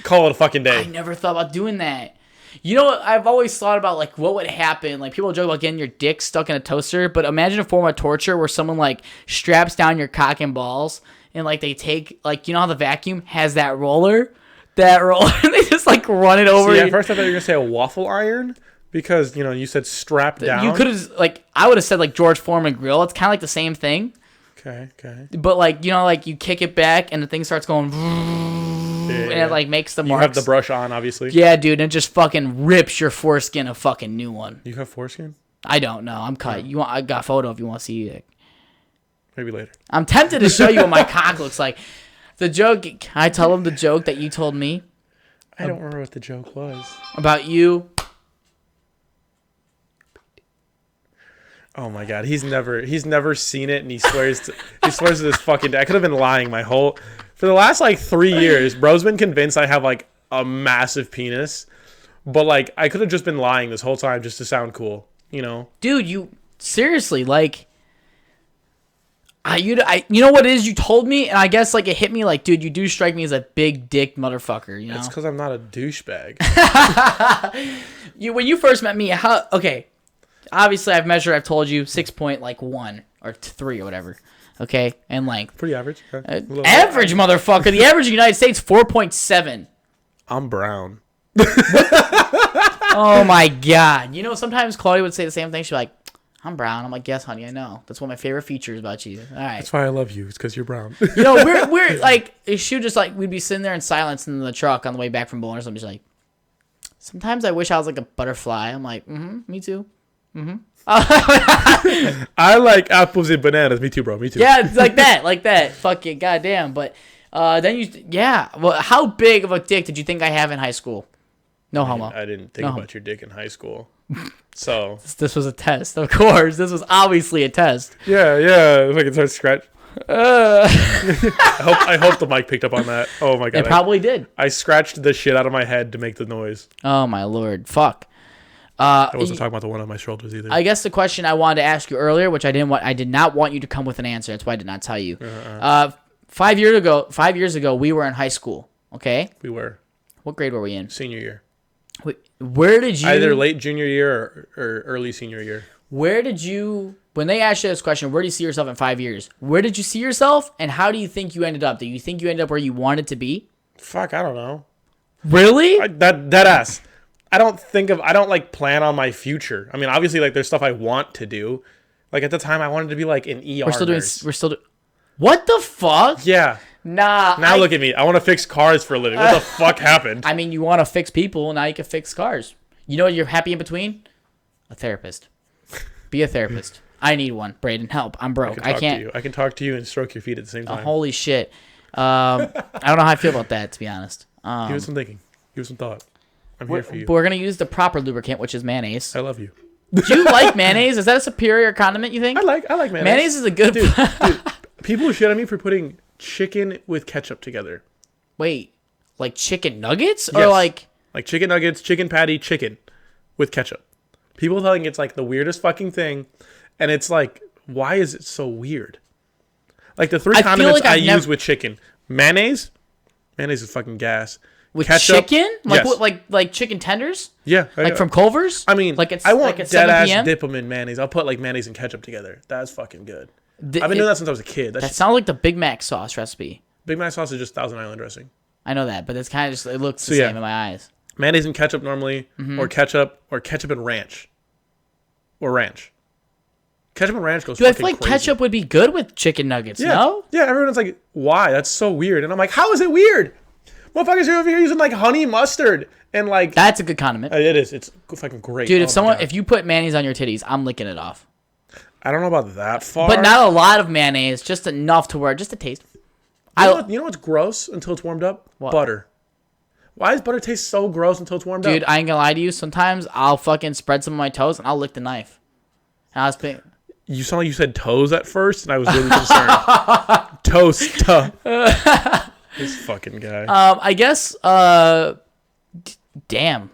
call it a fucking day. I never thought about doing that. You know what? I've always thought about, like, what would happen. Like, people joke about getting your dick stuck in a toaster, but imagine a form of torture where someone, like, straps down your cock and balls, and, like, they take, like, you know how the vacuum has that roller? That roller, and they just, like, run it over. See, at first I thought you were going to say a waffle iron, because, you know, you said strapped down. You could have, like, I would have said, like, George Foreman grill. It's kind of like the same thing. Okay. But, like, you know, like, you kick it back, and the thing starts going... And it, like, makes the marks. You have the brush on, obviously. Yeah, dude, and it just fucking rips your foreskin a fucking new one. You have foreskin? I don't know. I'm cut. I got a photo if you want to see it. Maybe later. I'm tempted to show you what my cock looks like. The joke, can I tell him the joke that you told me? I don't remember what the joke was. About you. Oh my god, he's never seen it, and he swears to this fucking day. I could have been lying for the last like 3 years. Bro's been convinced I have like a massive penis, but like I could have just been lying this whole time just to sound cool, you know? Dude, you seriously, like, you know what it is you told me, and I guess like it hit me like, dude, you do strike me as a big dick motherfucker, you know? It's because I'm not a douchebag. When you first met me, okay, obviously I've told you 6.1 or 3 or whatever. Okay, and length. Pretty average. Okay. Average, motherfucker. The average in the United States, 4.7. I'm brown. Oh my god. You know, sometimes Chloe would say the same thing. She'd be like, I'm brown. I'm like, yes, honey, I know. That's one of my favorite features about you. All right. That's why I love you. It's because you're brown. You know, we're like, she would just like, we'd be sitting there in silence in the truck on the way back from bowling or something. She's like, sometimes I wish I was like a butterfly. I'm like, me too. I like apples and bananas. Me too, bro. Me too. Yeah, it's like that. Fuck it, goddamn. But well, how big of a dick did you think I have in high school? No homo. I didn't think about your dick in high school. So this was a test, of course. This was obviously a test. Yeah. If I can start scratch. I hope the mic picked up on that. Oh my god. It probably did. I scratched the shit out of my head to make the noise. Oh my lord. Fuck. I wasn't talking about the one on my shoulders either. I guess the question I wanted to ask you earlier, which I did not want you to come with an answer. That's why I did not tell you. 5 years ago, we were in high school. Okay. We were. What grade were we in? Senior year. Where did you? Either late junior year or early senior year. Where did you? When they asked you this question, where do you see yourself in 5 years? Where did you see yourself, and how do you think you ended up? Do you think you ended up where you wanted to be? Fuck, I don't know. Really? That ass. I don't like plan on my future. I mean, obviously, like there's stuff I want to do. Like at the time, I wanted to be like an ER nurse. What the fuck? Yeah. Nah. Now look at me. I want to fix cars for a living. What the fuck happened? I mean, you want to fix people, now you can fix cars. You know what you're happy in between? A therapist. Be a therapist. I need one. Brayden, help. I'm broke. I can't. I can talk to you and stroke your feet at the same time. Holy shit. I don't know how I feel about that, to be honest. Give it some thinking. Give it some thought. I'm here for you. But we're going to use the proper lubricant, which is mayonnaise. I love you. Do you like mayonnaise? Is that a superior condiment, you think? I like mayonnaise. Mayonnaise is a good... Dude, people shit on me for putting chicken with ketchup together. Wait, like chicken nuggets? Yes. Or like... Like chicken nuggets, chicken patty, chicken with ketchup. People telling it's like the weirdest fucking thing. And it's like, why is it so weird? Like the three condiments I use with chicken. Mayonnaise. Mayonnaise is fucking gas. With ketchup, chicken? Like yes. what, like chicken tenders? Yeah. Like from Culver's? I mean, like it's, I won't like dead ass dip them in mayonnaise. I'll put like mayonnaise and ketchup together. That's fucking good. I've been doing that since I was a kid. That sounds like the Big Mac sauce recipe. Big Mac sauce is just Thousand Island dressing. I know that, but it's kind of just, it looks the same in my eyes. Mayonnaise and ketchup normally, or ketchup and ranch. Or ranch. Ketchup and ranch goes fucking crazy. I feel like ketchup would be good with chicken nuggets, no? Yeah, everyone's like, why? That's so weird. And I'm like, how is it weird? Motherfuckers are over here using like honey mustard and like... That's a good condiment. It is. It's fucking great. Dude, if you put mayonnaise on your titties, I'm licking it off. I don't know about that far. But not a lot of mayonnaise, just enough to where, just a taste. You know what's gross until it's warmed up? What? Butter. Why does butter taste so gross until it's warmed up? Dude, I ain't gonna lie to you. Sometimes I'll fucking spread some of my toes and I'll lick the knife. And I was paying... You sound like you said toes at first, and I was really concerned. Toast. This fucking guy. I guess, damn.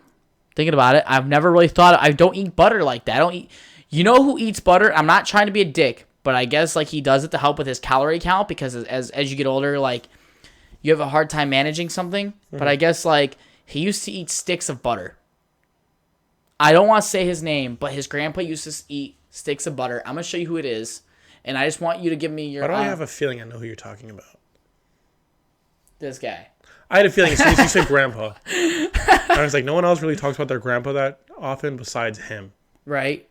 Thinking about it, I've never really thought... I don't eat butter like that. I don't eat... You know who eats butter? I'm not trying to be a dick, but I guess like he does it to help with his calorie count because as you get older, like you have a hard time managing something. Mm-hmm. But I guess like he used to eat sticks of butter. I don't want to say his name, but his grandpa used to eat sticks of butter. I'm gonna show you who it is, and I just want you to give me your. Why do I have a feeling I know who you're talking about? This guy. I had a feeling as soon as you said grandpa. I was like, no one else really talks about their grandpa that often besides him. Right.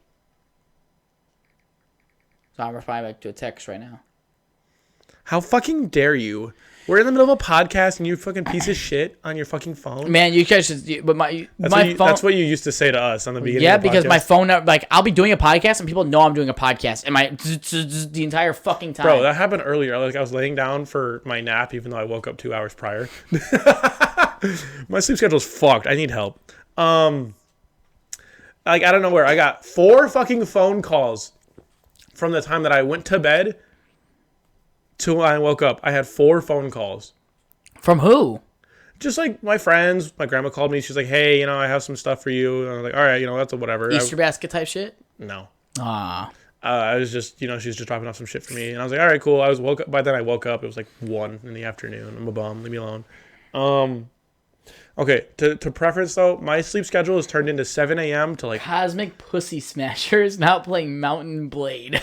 So I'm replying back to a text right now. How fucking dare you? We're in the middle of a podcast and you fucking piece of shit on your fucking phone. Man, you guys should. But my phone. That's what you used to say to us on the beginning. Yeah, of the because podcast. my phone, like, I'll be doing a podcast and people know I'm doing a podcast, and the entire fucking time. Bro, that happened earlier. Like I was laying down for my nap, even though I woke up 2 hours prior. My sleep schedule's fucked. I need help. Like out of nowhere, I got 4 fucking phone calls from the time that I went to bed to when I woke up. I had 4 phone calls. From who? Just like my friends. My grandma called me. She's like, hey, you know, I have some stuff for you. And I was like, all right, you know, that's a whatever. Easter basket type shit? No. Ah. I was just, you know, she was just dropping off some shit for me. And I was like, all right, cool. woke up. By then I woke up. It was like 1 in the afternoon. I'm a bum. Leave me alone. Okay. To preference, though, my sleep schedule is turned into 7 a.m. to like... Cosmic Pussy Smashers now playing Mountain Blade.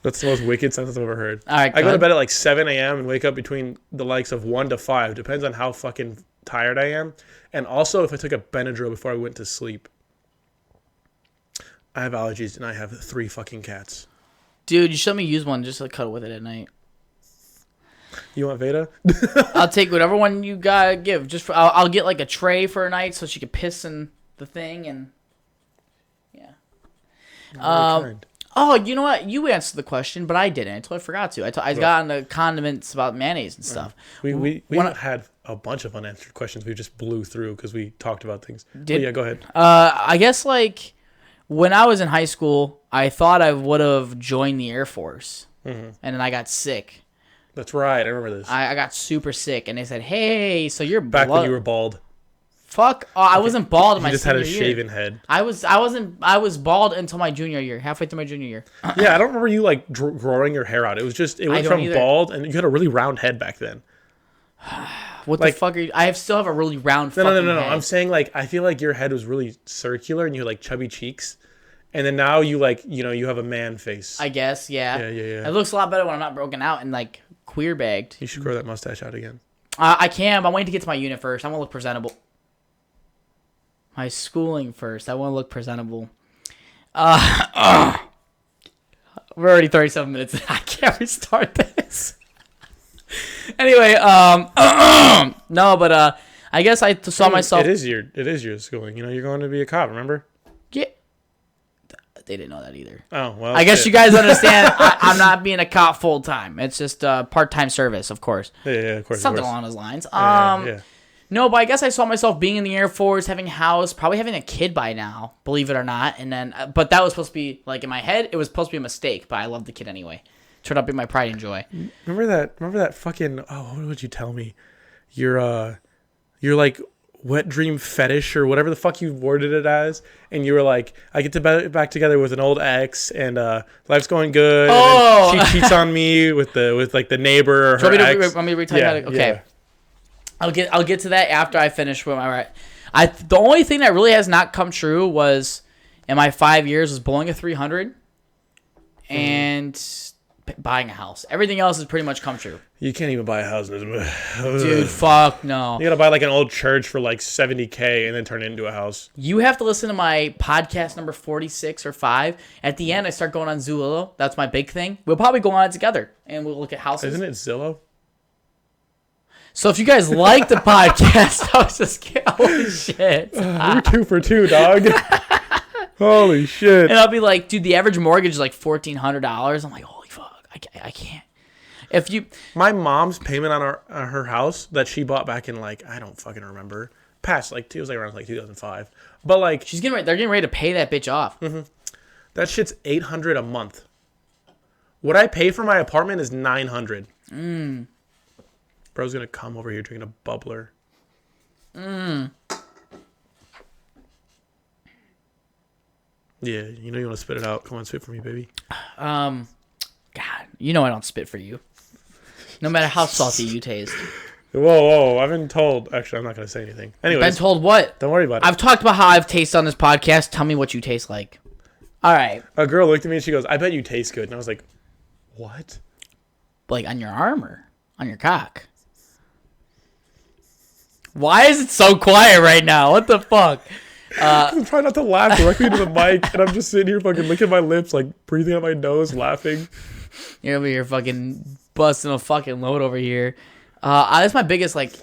That's the most wicked sentence I've ever heard. All right, I go to bed at like 7 a.m. and wake up between the likes of 1 to 5. Depends on how fucking tired I am. And also if I took a Benadryl before I went to sleep. I have allergies and I have 3 fucking cats. Dude, you should let me use one just to cuddle with it at night. You want Veda? I'll take whatever one you gotta give. I'll get like a tray for a night so she can piss in the thing and yeah. Oh, you know what? You answered the question, but I didn't. I totally forgot to. I got on the condiments about mayonnaise and stuff. We had a bunch of unanswered questions. We just blew through because we talked about things. Yeah, go ahead. I guess like when I was in high school, I thought I would have joined the Air Force, and then I got sick. That's right. I remember this. I got super sick, and they said, "Hey, so you're back when you were bald." Fuck! I wasn't bald in my senior year. You just had a shaven head. I was bald until my junior year, halfway through my junior year. Yeah, I don't remember you like growing your hair out. It went from bald, and you had a really round head back then. What the fuck are you? still have a really round. No. Head. I'm saying like I feel like your head was really circular, and you had like chubby cheeks, and then now you like you have a man face. I guess, yeah. Yeah. It looks a lot better when I'm not broken out and like queer bagged. You should grow that mustache out again. I can, but I'm waiting to get to my unit first. I want to look presentable. My schooling first. I want to look presentable. We're already 37 minutes. I can't restart this. Anyway, no, but I guess I saw myself. It is your schooling. You know, you're going to be a cop. Remember? Yeah. They didn't know that either. Oh well. I guess you guys understand. I'm not being a cop full time. It's just part-time service, of course. Yeah, of course. Something along those lines. Yeah. No, but I guess I saw myself being in the Air Force, having a house, probably having a kid by now, believe it or not. And then, but that was supposed to be, like, in my head, it was supposed to be a mistake, but I loved the kid anyway. Turned out to be my pride and joy. Remember that fucking, what would you tell me? Your like, wet dream fetish or whatever the fuck you worded it as. And you were like, I get to back together with an old ex and life's going good. Oh! And she cheats on me with like the neighbor or her ex. Want me to retell you how to, okay. Yeah. I'll get to that after I finish with my the only thing that really has not come true was in my 5 years was bowling a 300 and buying a house. Everything else has pretty much come true. You can't even buy a house. Dude, fuck no. You gotta buy like an old church for like $70,000 and then turn it into a house. You have to listen to my podcast number 46 or 5. At the end, I start going on Zillow. That's my big thing. We'll probably go on it together and we'll look at houses. Isn't it Zillow? So if you guys like the podcast, I was just kidding. Holy shit. We're 2 for 2, dog. Holy shit. And I'll be like, dude, the average mortgage is like $1,400. I'm like, holy fuck, I can't. My mom's payment on her house that she bought back in like, I don't fucking remember. Past, like, it was like around like 2005. But like. They're getting ready to pay that bitch off. Mm-hmm. That shit's $800 a month. What I pay for my apartment is $900. Bro's gonna come over here drinking a bubbler. Yeah, you know you want to spit it out. Come on, spit for me, baby. God, you know I don't spit for you. No matter how salty you taste. Whoa, I've been told. Actually, I'm not going to say anything. Anyways. Been told what? Don't worry about it. I've talked about how I've tasted on this podcast. Tell me what you taste like. All right. A girl looked at me and she goes, I bet you taste good. And I was like, what? Like on your arm or on your cock? Why is it so quiet right now? What the fuck? I'm trying not to laugh directly into the mic, and I'm just sitting here fucking licking my lips, like breathing out my nose, laughing. You're over here fucking busting a fucking load over here. That's my biggest, like...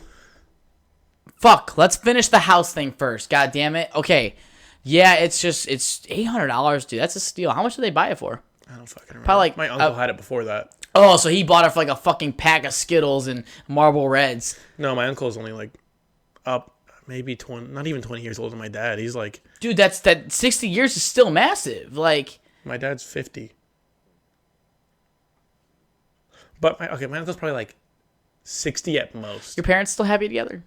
Fuck, let's finish the house thing first. God damn it. Okay. Yeah, it's $800, dude. That's a steal. How much did they buy it for? I don't fucking remember. Probably like... My uncle had it before that. Oh, so he bought it for like a fucking pack of Skittles and Marlboro Reds. No, my uncle's only like up maybe 20, not even 20 years older than my dad. He's like... Dude, that 60 years is still massive. Like... My dad's 50. But, my uncle's probably like 60 at most. Your parents still happy together?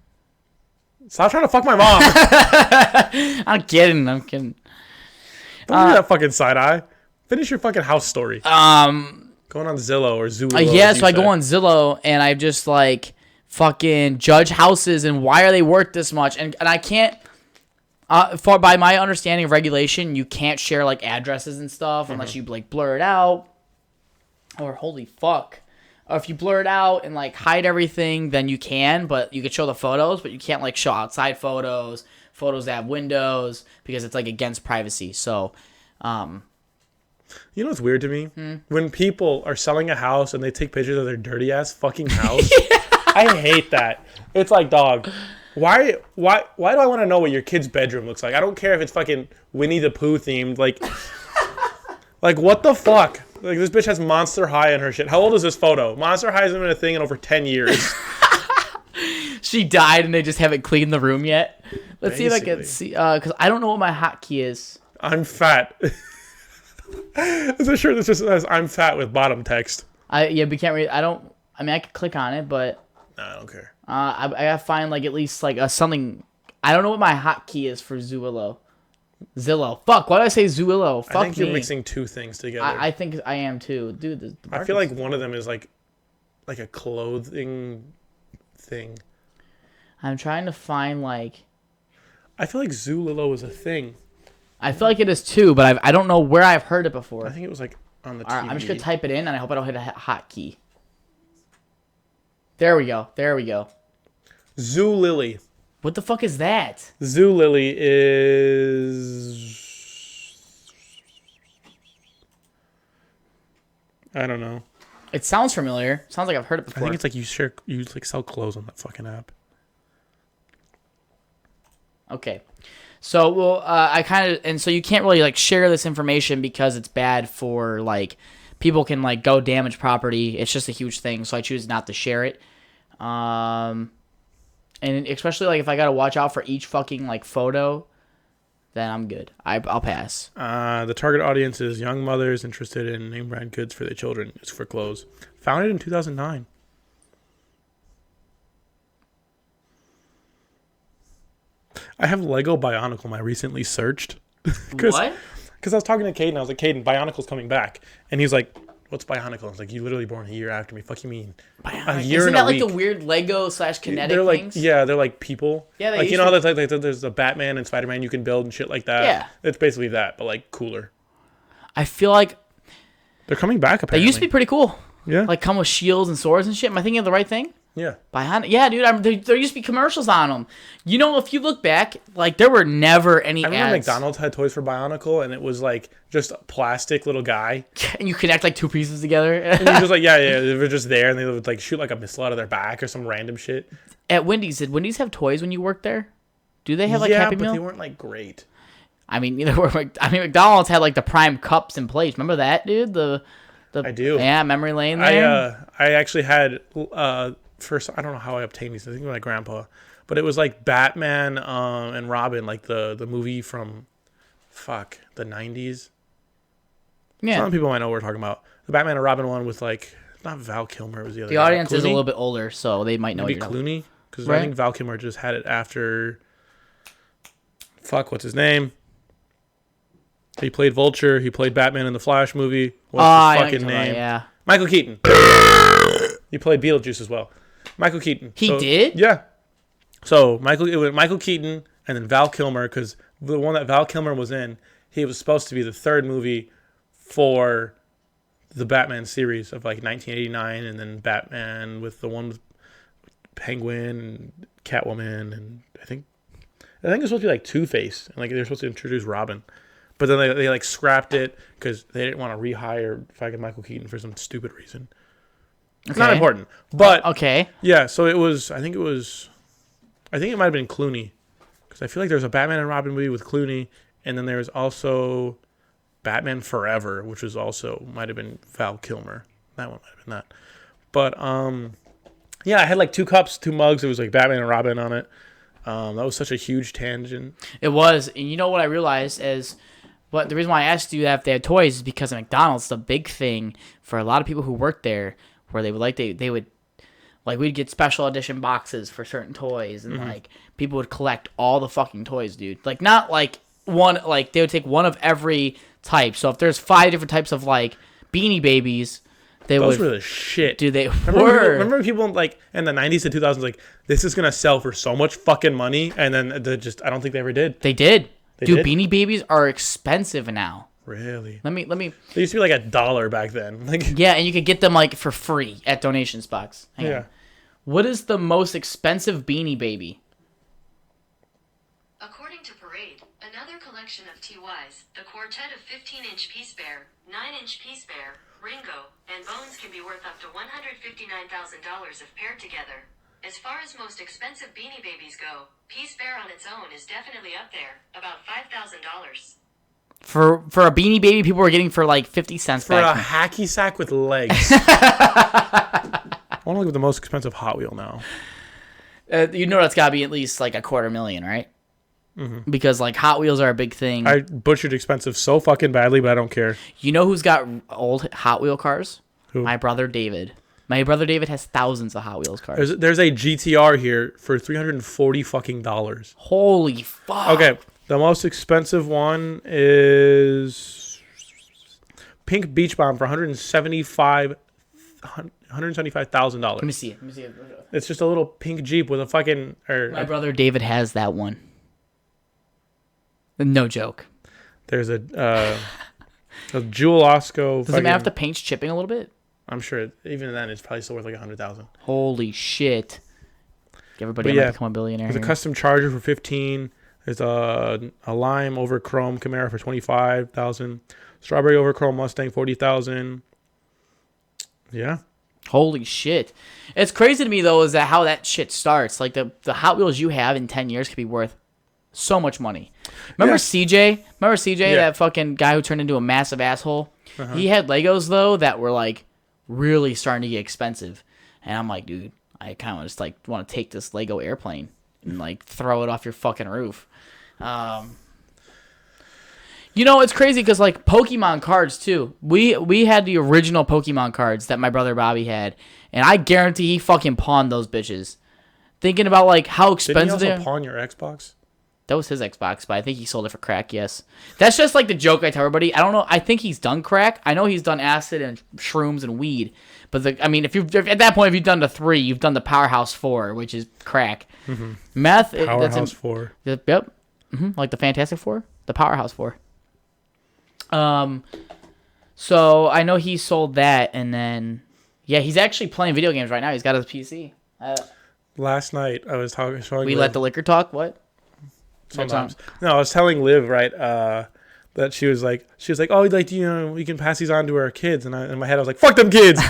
Stop trying to fuck my mom. I'm kidding. Don't give me that fucking side eye. Finish your fucking house story. Going on Zillow or Zulillo. Yeah, so I go on Zillow and I just like fucking judge houses and why are they worth this much? And I can't, by my understanding of regulation, you can't share like addresses and stuff unless you like blur it out. Or holy fuck. Or if you blur it out and like hide everything, then you can, but you can show the photos, but you can't like show outside photos that have windows because it's like against privacy. So, you know what's weird to me? When people are selling a house and they take pictures of their dirty ass fucking house. I hate that. It's like, dog, why do I want to know what your kid's bedroom looks like? I don't care if it's fucking Winnie the Pooh themed. Like what the fuck? Like, this bitch has Monster High in her shit. How old is this photo? Monster High hasn't been a thing in over 10 years. She died and they just haven't cleaned the room yet. Let's see if I can see, because I don't know what my hotkey is. I'm fat. It's a shirt that just says I'm fat with bottom text. Yeah, we can't read. I could click on it, but No, I don't care. I gotta find like at least like something. I don't know what my hotkey is for Zillow. Fuck, why did I say Zillow? Fuck I think me. you're mixing two things together. I think I am too, dude. I feel like one of them is like a clothing thing. I'm trying to find like. I feel like Zulillo is a thing. I feel like it is too, but I don't know where I've heard it before. I think it was like on the TV. All right, I'm just gonna type it in, and I hope I don't hit a hotkey. There we go. Zulily. What the fuck is that? Zulily is... I don't know. It sounds familiar. Sounds like I've heard it before. I think it's like you like sell clothes on that fucking app. Okay. So, well, so you can't really like share this information because it's bad for like people can like go damage property. It's just a huge thing. So I choose not to share it. And especially like if I gotta watch out for each fucking like photo, then I'm good. I'll pass. The target audience is young mothers interested in name brand goods for their children. It's for clothes. Founded in 2009. I have Lego Bionicle. I recently searched. What? Because I was talking to Caden. I was like, Caden, Bionicle's coming back. And he's like, what's Bionicle? I was like, you literally born a year after me. Fuck you mean? A year Isn't and a that like week. the weird Lego / kinetic they're like, things? yeah, they're like people. Yeah, like, you know how there's a Batman and Spider-Man you can build and shit like that? Yeah. It's basically that, but like cooler. I feel like They're coming back, apparently. they used to be pretty cool. Yeah. Like come with shields and swords and shit. Am I thinking of the right thing? Yeah. Yeah, dude. There used to be commercials on them. You know, if you look back, like there were never any I remember ads. McDonald's had toys for Bionicle, and it was like just a plastic little guy. And you connect like two pieces together. And you're just like, yeah, they were just there, and they would like shoot like a missile out of their back or some random shit. At Wendy's, did Wendy's have toys when you worked there? Do they have like Happy Meal? Yeah, but they weren't like great. I mean, McDonald's had like the prime cups in place. Remember that, dude? I do. Yeah, memory lane there. I actually had first. I don't know how I obtained these. I think my grandpa, but it was like Batman and Robin, like the movie from the 90s. Yeah. Some people might know what we're talking about. The Batman and Robin one with like not Val Kilmer, it was the other. The guy. audience is a Clooney? little bit older, so they might know. Maybe what Clooney, because right? I think Val Kilmer just had it after. What's his name? He played Vulture. He played Batman in the Flash movie. What's his fucking name? Yeah. Michael Keaton. He played Beetlejuice as well. Michael Keaton. He did? Yeah. So it was Michael Keaton and then Val Kilmer, because the one that Val Kilmer was in, he was supposed to be the third movie for the Batman series of like 1989, and then Batman with the one with Penguin and Catwoman, and I think it was supposed to be like Two-Face, and like they were supposed to introduce Robin, but then they like scrapped it because they didn't want to rehire fucking Michael Keaton for some stupid reason. It's not important, but okay. Yeah, so I think it might have been Clooney, because I feel like there's a Batman and Robin movie with Clooney, and then there's also Batman Forever, which was also might have been Val Kilmer. That one might have been that. But yeah, I had like 2 cups, 2 mugs. It was like Batman and Robin on it. That was such a huge tangent. It was, and you know what I realized is, the reason why I asked you if they had toys is because at McDonald's, the big thing for a lot of people who work there, where they would we'd get special edition boxes for certain toys, and like people would collect all the fucking toys, dude. Like not like one, like they would take one of every type. So if there's 5 different types of like Beanie Babies, those were the shit. Dude, they remember people like in the 90s to 2000s like, this is gonna sell for so much fucking money, and then I don't think they ever did. They did. Dude, Beanie Babies are expensive now. Really? Let me. They used to be like $1 back then. Like, yeah, and you could get them like for free at donations box. Hang on. What is the most expensive Beanie Baby? According to Parade, another collection of TYs, the quartet of 15-inch Peace Bear, 9-inch Peace Bear, Ringo, and Bones can be worth up to $159,000 if paired together. As far as most expensive Beanie Babies go, Peace Bear on its own is definitely up there, about $5,000. For a Beanie Baby, people were getting for like 50 cents for back a hacky sack with legs. I want to look at the most expensive Hot Wheel now. You know that's got to be at least like $250,000, right? Mm-hmm. Because like Hot Wheels are a big thing. I butchered expensive so fucking badly, but I don't care. You know who's got old Hot Wheel cars? Who? My brother David. My brother David has thousands of Hot Wheels cars. There's a GTR here for $340 fucking dollars. Holy fuck. Okay, the most expensive one is Pink Beach Bomb for $175,000. Let me see it. It's just a little pink Jeep with a fucking... My brother David has that one. No joke. There's a Jewel Osco... Does it matter if the paint's chipping a little bit? I'm sure even then it's probably still worth like $100,000. Holy shit! Everybody might become a billionaire. There's a custom Charger for $15,000. There's a lime over chrome Camaro for $25,000. Strawberry over chrome Mustang $40,000. Yeah. Holy shit! It's crazy to me though is that how that shit starts. Like the Hot Wheels you have in 10 years could be worth so much money. Remember CJ? Remember CJ, that fucking guy who turned into a massive asshole? Uh-huh. He had Legos though that were like really starting to get expensive, and I'm like, dude, I kind of just like want to take this Lego airplane and like throw it off your fucking roof. You know, it's crazy because like Pokemon cards too. We had the original Pokemon cards that my brother Bobby had, and I guarantee he fucking pawned those bitches. Thinking about like how expensive Didn't he also pawn your Xbox? That was his Xbox, but I think he sold it for crack, yes. That's just like the joke I tell everybody. I don't know. I think he's done crack. I know he's done acid and shrooms and weed. But, if at that point, if you've done the 3, you've done the Powerhouse 4, which is crack. Mm-hmm. Meth. Powerhouse 4. Yep. Mm-hmm. Like the Fantastic 4? The Powerhouse 4. So I know he sold that, and then, yeah, he's actually playing video games right now. He's got his PC. Last night, I was showing We let the liquor talk? What? Sometimes. No, I was telling Liv, right, that she was like, oh, like, you know, we can pass these on to our kids. And in my head, I was like, fuck them kids.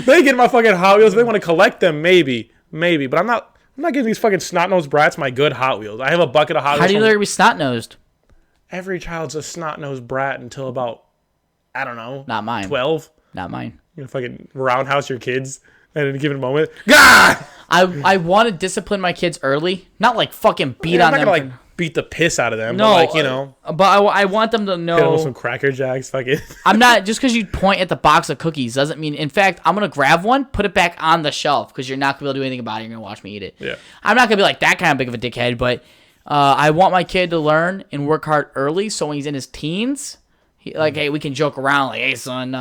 They get my fucking Hot Wheels. They want to collect them, maybe. But I'm not giving these fucking snot-nosed brats my good Hot Wheels. I have a bucket of Hot Wheels. How do you know they're be snot-nosed? Every child's a snot-nosed brat until about, I don't know. Not mine. 12. Not mine. You know, fucking roundhouse your kids at any given moment. God! I want to discipline my kids early, not like fucking beat on them. I'm not gonna like beat the piss out of them. No, but like, you know. But I want them to know. Hit them with some Cracker Jacks, fucking. I'm not just because you point at the box of cookies doesn't mean. In fact, I'm gonna grab one, put it back on the shelf because you're not gonna be able to do anything about it. You're gonna watch me eat it. Yeah. I'm not gonna be like that kind of big of a dickhead, but I want my kid to learn and work hard early, so when he's in his teens, hey, we can joke around like, hey, son,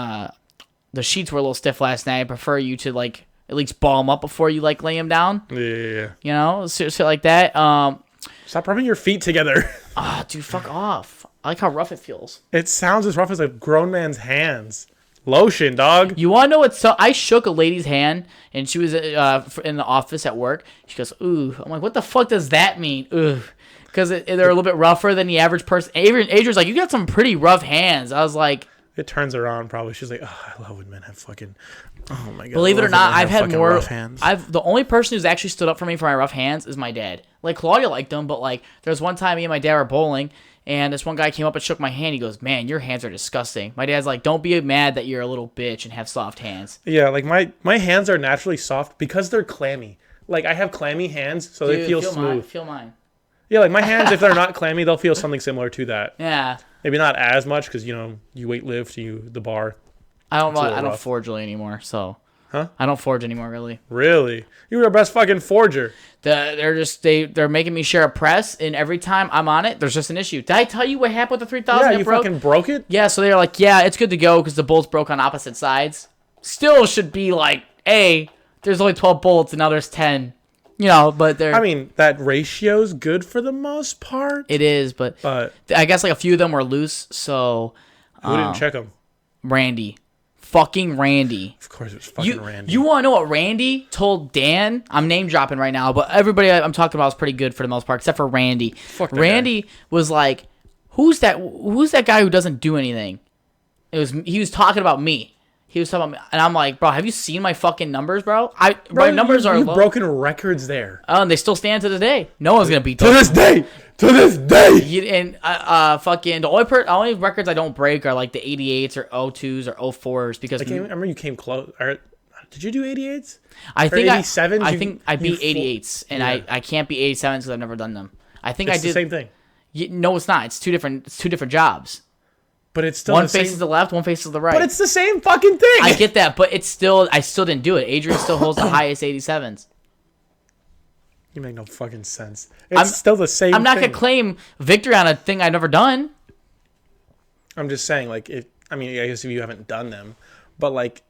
the sheets were a little stiff last night. I prefer you to like at least ball him up before you like lay him down. Yeah. You know, shit like that. Stop rubbing your feet together. Dude, fuck off. I like how rough it feels. It sounds as rough as a grown man's hands. Lotion, dog. You want to know what? So I shook a lady's hand, and she was in the office at work. She goes, ooh. I'm like, what the fuck does that mean? Ooh. Because they're a little bit rougher than the average person. Adrian's like, you got some pretty rough hands. I was like... It turns her on, probably. She's like, oh, I love when men have fucking... Oh, my God. Believe it or not, I've had more... rough hands. The only person who's actually stood up for me for my rough hands is my dad. Like, Claudia liked them, but, like, there was one time me and my dad were bowling, and this one guy came up and shook my hand. He goes, man, your hands are disgusting. My dad's like, don't be mad that you're a little bitch and have soft hands. Yeah, like, my hands are naturally soft because they're clammy. Like, I have clammy hands, so they feel smooth. Feel mine. Yeah, like, my hands, if they're not clammy, they'll feel something similar to that. Yeah. Maybe not as much because, you know, you weight lift, the bar. I don't forge really anymore, so... Huh? I don't forge anymore, really. Really? You were our best fucking forger. They're making me share a press, and every time I'm on it, there's just an issue. Did I tell you what happened with the 3000? Yeah, you fucking broke it? Yeah, so they're like, yeah, it's good to go because the bolts broke on opposite sides. Still should be like, there's only 12 bolts and now there's 10. You know, but they're... I mean, that ratio's good for the most part. It is, but I guess like a few of them were loose, so... Who didn't check them? Randy. Fucking Randy. Of course it was fucking Randy. You want to know what Randy told Dan? I'm name dropping right now, but everybody I'm talking about is pretty good for the most part, except for Randy. Fuck that Randy guy. Was like, who's that guy who doesn't do anything? He was talking about me. He was talking about me, and I'm like, bro, have you seen my fucking numbers, bro? My numbers are you've low. broken records there. Oh, and they still stand to this day. No one's gonna beat To those. To this day. And fucking the only records I don't break are like the 88s or 02s or 04s because I remember you came close. Did you do 88s? I think 87s? I think I beat 88s, and yeah. I can't beat 87s because I've never done them. I think it's I did the same thing. No, it's not. It's two different jobs. But it's still one faces the left, one faces the right. But it's the same fucking thing. I get that, but I still didn't do it. Adrian still holds the highest 87s. You make no fucking sense. It's still the same. I'm not gonna claim victory on a thing I've never done. I'm just saying, like, I guess if you haven't done them, but like,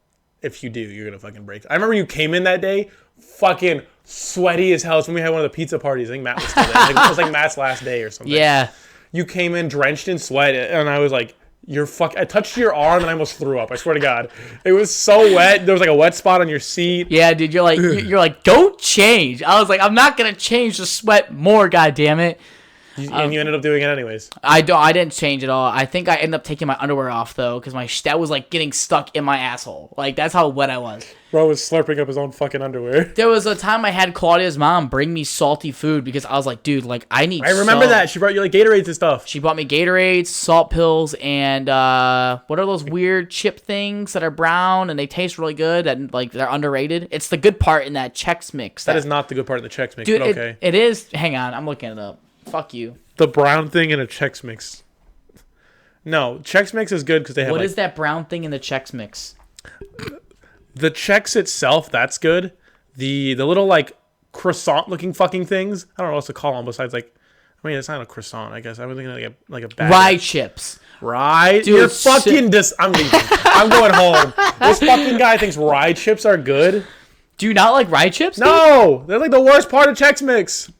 if you do, you're gonna fucking break. I remember you came in that day, fucking sweaty as hell. It's when we had one of the pizza parties. I think Matt was still there. It was like Matt's last day or something. Yeah. You came in drenched in sweat, and I was like, I touched your arm and I almost threw up. I swear to God, it was so wet. There was like a wet spot on your seat. Yeah, dude, you're like, don't change. I was like, I'm not gonna change the sweat more. God damn it. And you ended up doing it anyways. I didn't change at all. I think I ended up taking my underwear off though, because that was like getting stuck in my asshole. Like that's how wet I was. Bro was slurping up his own fucking underwear. There was a time I had Claudia's mom bring me salty food because I was like, dude, like I need. I remember that she brought you like Gatorades and stuff. She bought me Gatorades, salt pills, and what are those weird chip things that are brown and they taste really good and like they're underrated? It's the good part in that Chex Mix. That is not the good part of the Chex Mix. Dude, but okay. It is. Hang on, I'm looking it up. Fuck you. The brown thing in a Chex Mix. No, Chex Mix is good because they have. What is that brown thing in the Chex Mix? The Chex itself, that's good. The little like croissant looking fucking things. I don't know what else to call them besides like. I mean, it's not a croissant. I guess I was thinking like a bag. Rye chips. Rye. Dude, you're fucking I'm leaving. I'm going home. This fucking guy thinks rye chips are good. Do you not like rye chips? No, they're like the worst part of Chex Mix.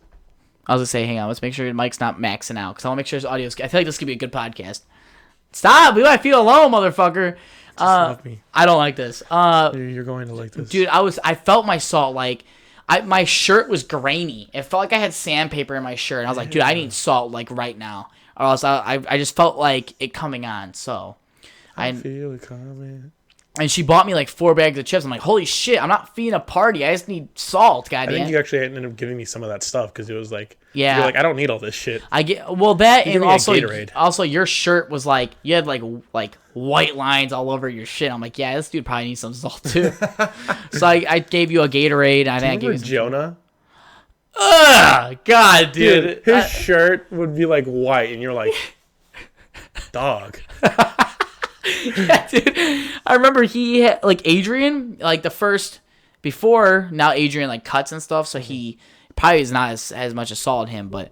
I was gonna say, hang on, let's make sure your mic's not maxing out because I want to make sure his audio. I feel like this could be a good podcast. Stop! You might feel alone, motherfucker. Love me. I don't like this. You're going to like this, dude. I felt my salt like, my shirt was grainy. It felt like I had sandpaper in my shirt, and I was like, dude, I need salt like right now, or else I just felt like it coming on. So I feel it coming. And she bought me like 4 bags of chips. I'm like, holy shit, I'm not feeding a party. I just need salt, goddamn. I think you actually ended up giving me some of that stuff because it was like, yeah, you're like, I don't need all this shit. I get that, you and also your shirt was like, you had like white lines all over your shit. I'm like, yeah, this dude probably needs some salt too. So I gave you a Gatorade. And I gave you Jonah. Ugh, God, dude. His shirt would be like white, and you're like, dog. Yeah, dude. I remember he had, like, Adrian, like, the first, before, now Adrian, like, cuts and stuff, so he probably is not as much as salt in him, but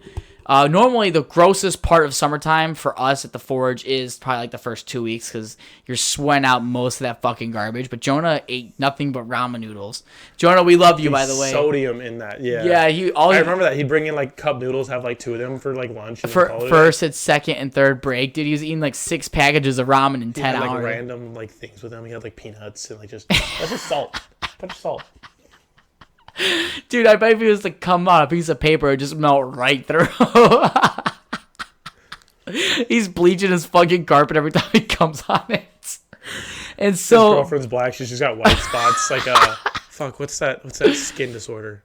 Normally, the grossest part of summertime for us at the Forge is probably like the first 2 weeks because you're sweating out most of that fucking garbage. But Jonah ate nothing but ramen noodles. Jonah, we love you, by the way. Sodium in that, yeah. Yeah, I remember that. He'd bring in like cup noodles, have like 2 of them for like lunch. And for first and second and third break, dude, he was eating like 6 packages of ramen in 10 had, hours. Like random like things with him. He had like peanuts and like that's just salt. Bunch of salt. Dude, I bet if he was to come on a piece of paper, it would just melt right through. He's bleaching his fucking carpet every time he comes on it. And so his girlfriend's black. She's just got white spots. Like fuck. What's that skin disorder?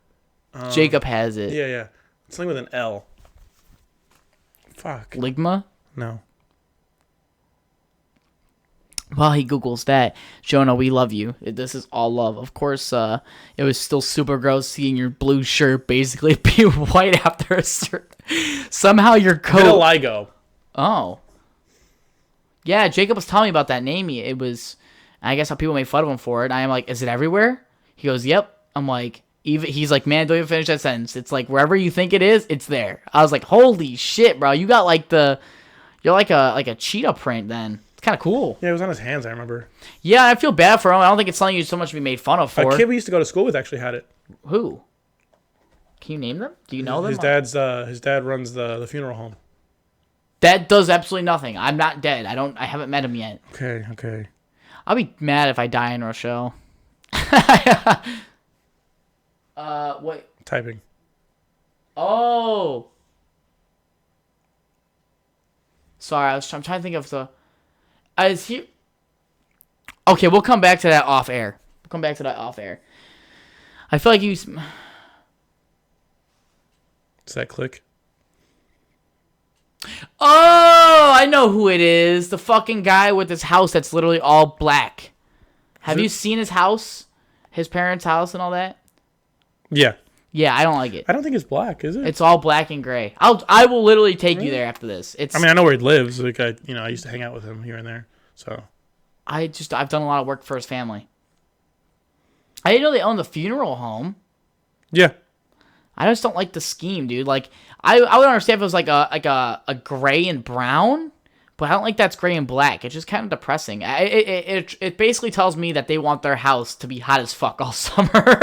Jacob has it. Yeah. Something with an L. Fuck. Ligma? No. While he Googles that, Jonah, we love you. This is all love. Of course, it was still super gross seeing your blue shirt basically be white after a somehow your coat. Vitiligo. Oh. Yeah, Jacob was telling me about that name. It was, I guess how people make fun of him for it. I am like, is it everywhere? He goes, yep. I'm like, he's like, man, don't even finish that sentence. It's like wherever you think it is, it's there. I was like, holy shit, bro. You got like you're like a cheetah print then. Kind of cool. Yeah, it was on his hands, I remember. Yeah, I feel bad for him. I don't think it's something you so much to be made fun of for. A kid we used to go to school with actually had it. Who? Can you name them? Do you know them? His dad runs the funeral home. That does absolutely nothing. I'm not dead. I haven't met him yet. Okay. I'll be mad if I die in our show. What? Typing. Oh. Sorry, I'm trying to think of the. Is he? Okay, we'll come back to that off air. I feel like Does that click? Oh, I know who it is. The fucking guy with his house that's literally all black. Have you seen his house? His parents' house and all that? Yeah. Yeah, I don't like it. I don't think it's black, is it? It's all black and gray. I will literally take you there after this. I mean, I know where he lives. Like I used to hang out with him here and there. So I've done a lot of work for his family. I didn't know they own the funeral home. Yeah. I just don't like the scheme, dude. Like I would understand if it was like a gray and brown, but I don't like that's gray and black. It's just kind of depressing. It basically tells me that they want their house to be hot as fuck all summer.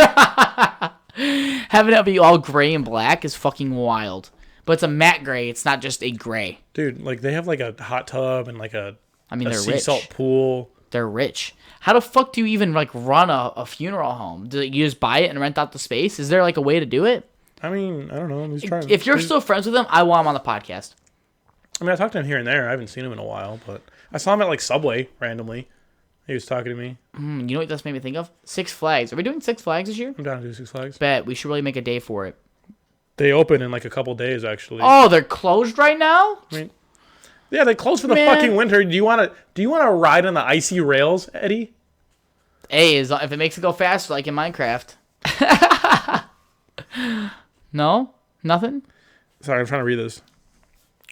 Having it be all gray and black is fucking wild. But it's a matte gray. It's not just a gray. Dude, like they have like a hot tub and like a they're sea rich. salt pool. They're rich. How the fuck do you even like run a funeral home? Do you just buy it and rent out the space? Is there like a way to do it? I mean, I don't know. I'm just trying. If you're still friends with him, I want him on the podcast. I mean, I talked to him here and there. I haven't seen him in a while, but I saw him at like Subway randomly. He was talking to me. You know what this made me think of? Six Flags. Are we doing Six Flags this year? I'm down to do Six Flags. Bet. We should really make a day for it. They open in like a couple days, actually. Oh, they're closed right now? I mean, yeah, they closed for the fucking winter. Do you want to ride on the icy rails, Eddie? Hey, if it makes it go faster, like in Minecraft. No? Nothing? Sorry, I'm trying to read this.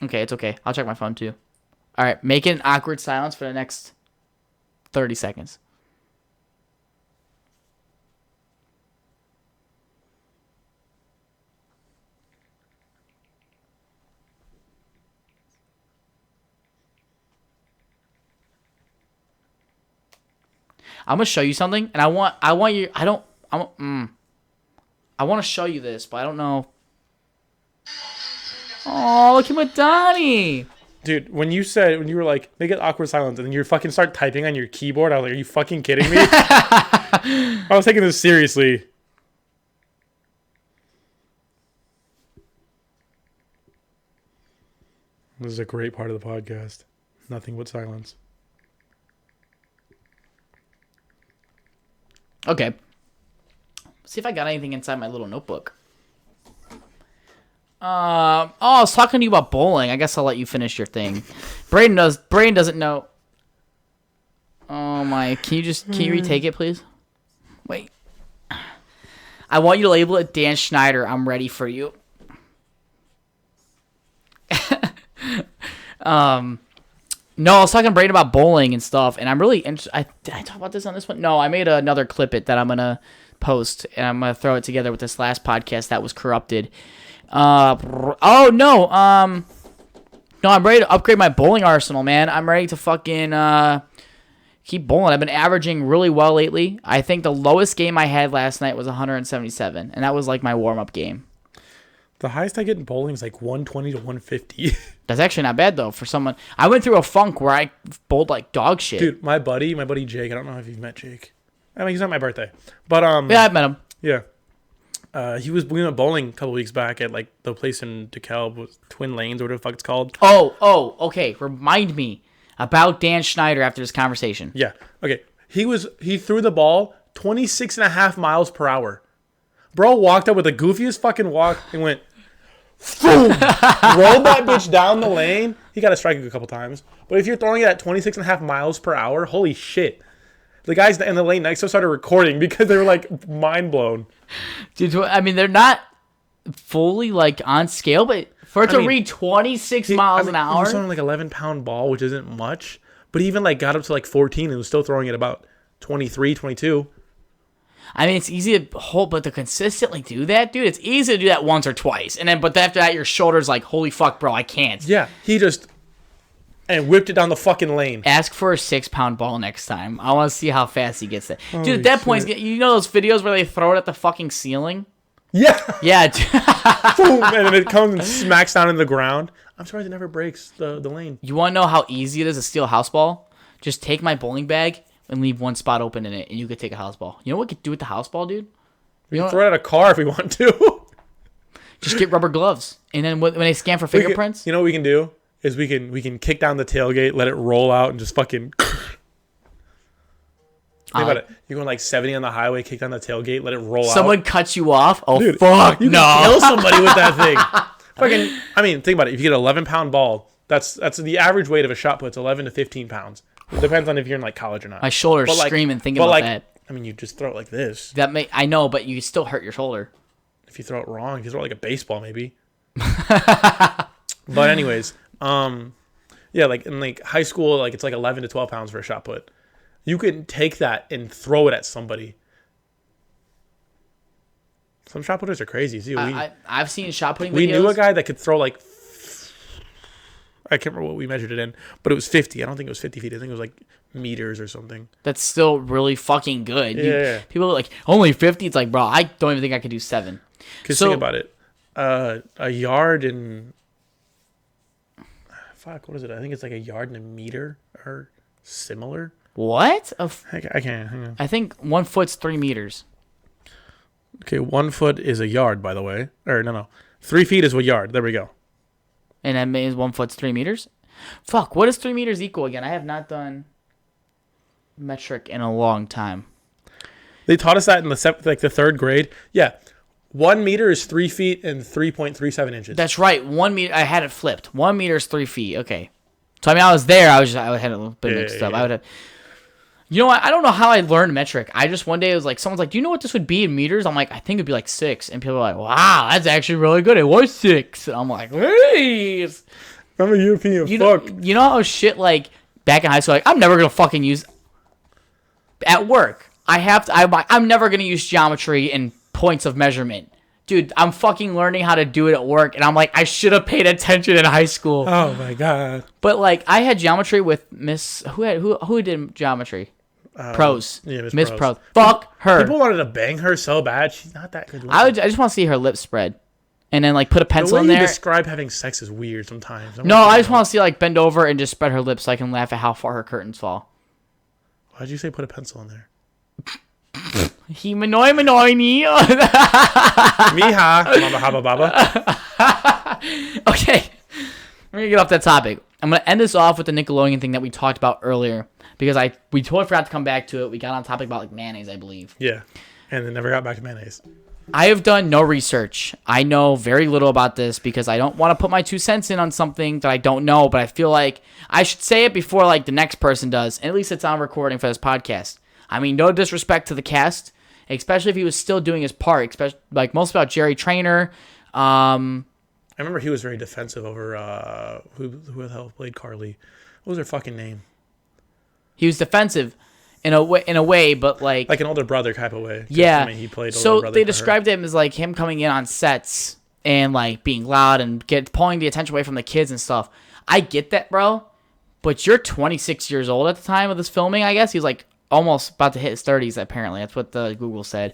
Okay, it's okay. I'll check my phone too. All right, make an awkward silence for the next 30 seconds. I'm gonna show you something, and I want you. I want to show you this, but I don't know. Oh, look at Madani. Dude, when you were like, make it awkward silence, and then you fucking start typing on your keyboard, I was like, are you fucking kidding me? I was taking this seriously. This is a great part of the podcast. Nothing but silence. Okay. See if I got anything inside my little notebook. I was talking to you about bowling. I guess I'll let you finish your thing. Brayden doesn't know. Oh my! Can you retake it, please? Wait. I want you to label it Dan Schneider. I'm ready for you. No, I was talking to Brayden about bowling and stuff, and I'm really interested. Did I talk about this on this one? No, I made another clip that I'm gonna post, and I'm gonna throw it together with this last podcast that was corrupted. Oh no. No, I'm ready to upgrade my bowling arsenal, man. I'm ready to fucking keep bowling. I've been averaging really well lately. I think the lowest game I had last night was 177, and that was like my warm-up game. The highest I get in bowling is like 120 to 150. That's actually not bad though for someone. I went through a funk where I bowled like dog shit. Dude, my buddy Jake. I don't know if you've met Jake. I mean, he's not my birthday, but Yeah, I've met him. yeah. We went bowling a couple weeks back at like the place in DeKalb with Twin Lanes or whatever the fuck it's called. Oh, okay. Remind me about Dan Schneider after this conversation. Yeah. Okay. He threw the ball 26.5 miles per hour. Bro walked up with the goofiest fucking walk and went, boom, rolled that bitch down the lane. He got a strike a couple times. But if you're throwing it at 26.5 miles per hour, holy shit. The guys in the lane next to us started recording because they were like mind blown. Dude, I mean, they're not fully like on scale, but for it to read 26 miles an hour. He was throwing like 11-pound ball, which isn't much. But he even like got up to like 14 and was still throwing it about 23, 22. I mean, it's easy to hold, but to consistently do that, dude, it's easy to do that once or twice. And then, but after that, your shoulder's like, holy fuck, bro, I can't. Yeah, he just and whipped it down the fucking lane. Ask for a 6-pound ball next time. I want to see how fast he gets it. Dude, at that point, you know those videos where they throw it at the fucking ceiling? Yeah. Yeah. Boom, and then it comes and smacks down in the ground. I'm surprised it never breaks the lane. You want to know how easy it is to steal a house ball? Just take my bowling bag and leave one spot open in it, and you could take a house ball. You know what we could do with the house ball, dude? We can throw it at a car if we want to. Just get rubber gloves, and then when they scan for fingerprints, you know what we can do is we can kick down the tailgate, let it roll out, and just fucking. Think about it. You're going like 70 on the highway, kick down the tailgate, let it roll out. Someone cuts you off. Oh, dude, fuck, you no! Can kill somebody with that thing. Fucking. I mean, think about it. If you get an 11-pound ball, that's the average weight of a shot put's 11 to 15 pounds. It depends on if you're in like college or not. My shoulder's screaming thinking about that. I mean, you just throw it like this. I know, but you still hurt your shoulder. If you throw it wrong, if you throw it like a baseball, maybe. But anyways, yeah, like in like high school, like it's like 11 to 12 pounds for a shot put. You can take that and throw it at somebody. Some shot putters are crazy too. I've seen shot putting videos. We knew a guy that could throw like, I can't remember what we measured it in, but it was 50. I don't think it was 50 feet. I think it was like meters or something. That's still really fucking good. Yeah. People are like, only 50? It's like, bro, I don't even think I could do 7. Because think about it. A yard and... Fuck, what is it? I think it's like a yard and a meter or similar. What? I can't. Hang on. I think 1 foot's 3 meters. Okay, 1 foot is a yard, by the way. Or no. 3 feet is a yard. There we go. And that means 1 foot's 3 meters? Fuck, what does 3 meters equal again? I have not done metric in a long time. They taught us that in the third grade. Yeah. 1 meter is 3 feet and 3.37 inches. That's right. 1 meter. I had it flipped. 1 meter is 3 feet. Okay. So I mean, I was there. I had a little bit mixed up. I would have. You know what? I don't know how I learned metric. I just one day it was like someone's like, "Do you know what this would be in meters?" I'm like, "I think it'd be like 6." And people are like, "Wow, that's actually really good. It was 6." And I'm like, "Please." I'm a European. You know how shit like back in high school, like I'm never gonna fucking use at work. I'm never gonna use geometry and points of measurement. Dude, I'm fucking learning how to do it at work, and I'm like, I should have paid attention in high school. Oh my god! But like, I had geometry with Miss who did geometry. Pros. Yeah, Miss Pros. Fuck her. People wanted to bang her so bad. She's not that good. I just want to see her lips spread, and then like put a pencil in there. The way you describe having sex is weird sometimes. No, I just want to see like bend over and just spread her lips so I can laugh at how far her curtains fall. Why'd you say put a pencil in there? He manoy ni. Miha, haba baba. Okay, we're gonna get off that topic. I'm gonna end this off with the Nickelodeon thing that we talked about earlier because we totally forgot to come back to it. We got on topic about like mayonnaise, I believe. Yeah, and then never got back to mayonnaise. I have done no research. I know very little about this because I don't want to put my 2 cents in on something that I don't know, but I feel like I should say it before like the next person does. And at least it's on recording for this podcast. I mean, no disrespect to the cast, especially if he was still doing his part, especially like most about Jerry Trainer. I remember he was very defensive over who the hell played Carly. What was her fucking name? He was defensive in a way, but like an older brother type of way. Yeah. I mean, he played older so brother they described him as like him coming in on sets and like being loud and pulling the attention away from the kids and stuff. I get that, bro. But you're 26 years old at the time of this filming, I guess. He was like almost about to hit his 30s, apparently. That's what the Google said.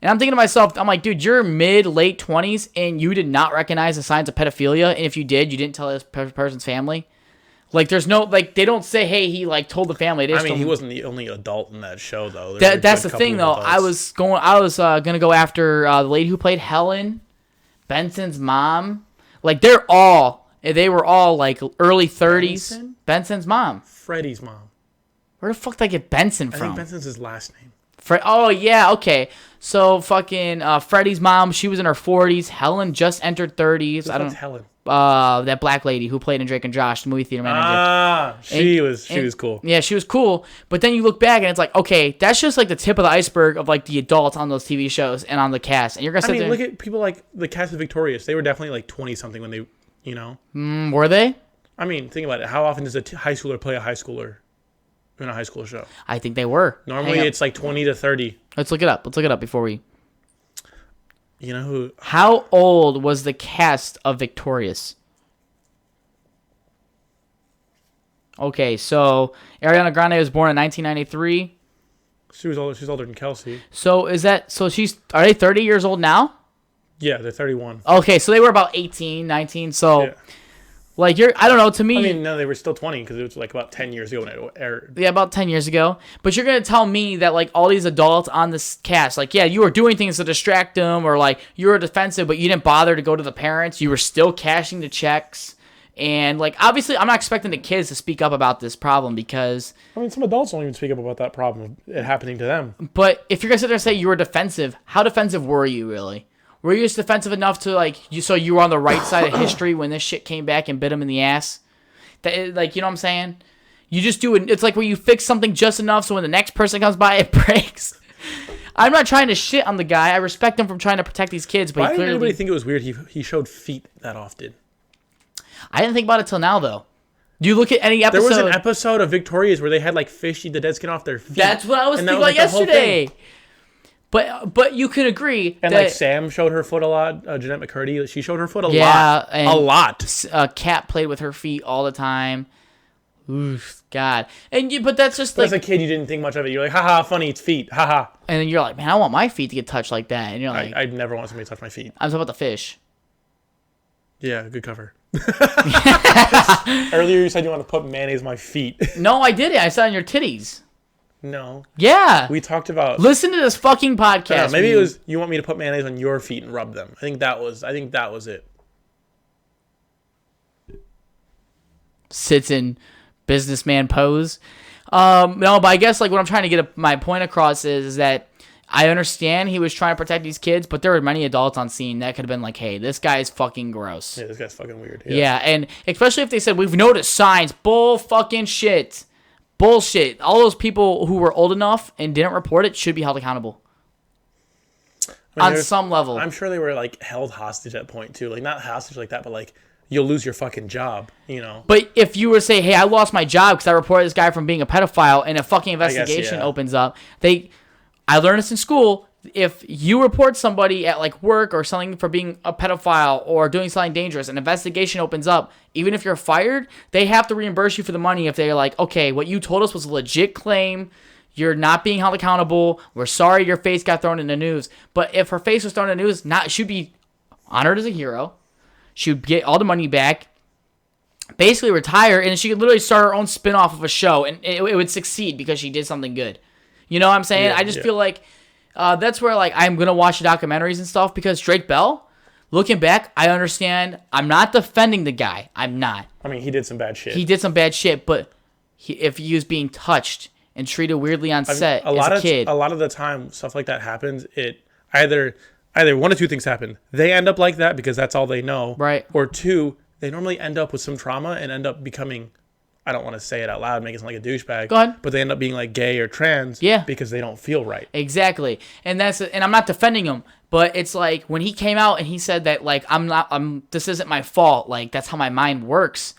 And I'm thinking to myself, I'm like, dude, you're late 20s, and you did not recognize the signs of pedophilia. And if you did, you didn't tell this person's family. Like, there's no, like, they don't say, hey, he, like, told the family. I mean, he wasn't the only adult in that show, though. That's the thing, though. I was going to go after the lady who played Helen, Benson's mom. Like, they were all, like, early 30s. Benson's mom. Freddie's mom. Where the fuck did I get Benson from? I think Benson's his last name. Oh, yeah, okay. So, fucking Freddie's mom, she was in her 40s. Helen just entered 30s. Who's Helen? That black lady who played in Drake and Josh, the movie theater manager. She was cool. Yeah, she was cool. But then you look back and it's like, okay, that's just like the tip of the iceberg of like the adults on those TV shows and on the cast. And you're gonna sit there. Look at people like the cast of Victorious. They were definitely like 20 something when they, you know. Were they? I mean, think about it. How often does a high schooler play a high schooler in a high school show? I think they were. Normally, it's like 20 to 30. Let's look it up. Before we. You know who? How old was the cast of Victorious? Okay, so Ariana Grande was born in 1993. She's older than Kelsey. So are they 30 years old now? Yeah, they're 31. Okay, so they were about 18, 19. So, yeah. Like, I don't know, to me. I mean, no, they were still 20 because it was like about 10 years ago when it aired. Yeah, about 10 years ago. But you're going to tell me that, like, all these adults on this cast, like, yeah, you were doing things to distract them, or, like, you were defensive, but you didn't bother to go to the parents. You were still cashing the checks. And, like, obviously, I'm not expecting the kids to speak up about this problem because... I mean, some adults don't even speak up about that problem it happening to them. But if you're going to sit there and say you were defensive, how defensive were you, really? Were you just defensive enough to, like, so you were on the right side of history when this shit came back and bit them in the ass? That, like, you know what I'm saying? You just do it. It's like where you fix something just enough so when the next person comes by, it breaks. I'm not trying to shit on the guy. I respect him from trying to protect these kids, but why did anybody think it was weird he showed feet that often? I didn't think about it till now, though. Do you look at any episode? There was an episode of Victorious where they had, like, fish eat the dead skin off their feet. That's what I was thinking about yesterday. But you can agree and that... like, Sam showed her foot a lot. Jeanette McCurdy, she showed her foot a lot. And a lot. Kat played with her feet all the time. Oof, God. But that's just but like... as a kid, you didn't think much of it. You're like, haha, funny, it's feet, haha. And then you're like, man, I want my feet to get touched like that. And you're like... I'd never want somebody to touch my feet. I'm talking about the fish. Yeah, good cover. Earlier you said you want to put mayonnaise on my feet. No, I didn't. I said on your titties. No. Yeah. We talked about... Listen to this fucking podcast. Maybe it was you want me to put mayonnaise on your feet and rub them. I think that was it. Sits in businessman pose. No, but I guess like what I'm trying to get my point across is that I understand he was trying to protect these kids, but there were many adults on scene that could have been like, hey, this guy's fucking gross. Yeah, this guy's fucking weird. Yeah, and especially if they said, we've noticed signs. Bull fucking shit. Bullshit. All those people who were old enough and didn't report it should be held accountable. On some level. I'm sure they were like held hostage at that point too. Like not hostage like that, but like you'll lose your fucking job, you know. But if you were to say, hey, I lost my job because I reported this guy from being a pedophile and a fucking investigation opens up, I learned this in school. If you report somebody at like work or something for being a pedophile or doing something dangerous, an investigation opens up, even if you're fired, they have to reimburse you for the money if they're like, okay, what you told us was a legit claim. You're not being held accountable. We're sorry your face got thrown in the news. But if her face was thrown in the news, she'd be honored as a hero. She would get all the money back, basically retire, and she could literally start her own spin-off of a show, and it would succeed because she did something good. You know what I'm saying? Yeah, I just feel like that's where like I'm going to watch the documentaries and stuff because Drake Bell, looking back, I understand. I'm not defending the guy. I'm not. I mean, he did some bad shit. He did some bad shit, but if he was being touched and treated weirdly on set as a kid. A lot of the time, stuff like that happens. It either one of two things happen. They end up like that because that's all they know. Right. Or two, they normally end up with some trauma and end up becoming, I don't want to say it out loud, make it sound like a douchebag. Go ahead. But they end up being like gay or trans because they don't feel right. Exactly. And I'm not defending him, but it's like when he came out and he said that like this isn't my fault, like that's how my mind works.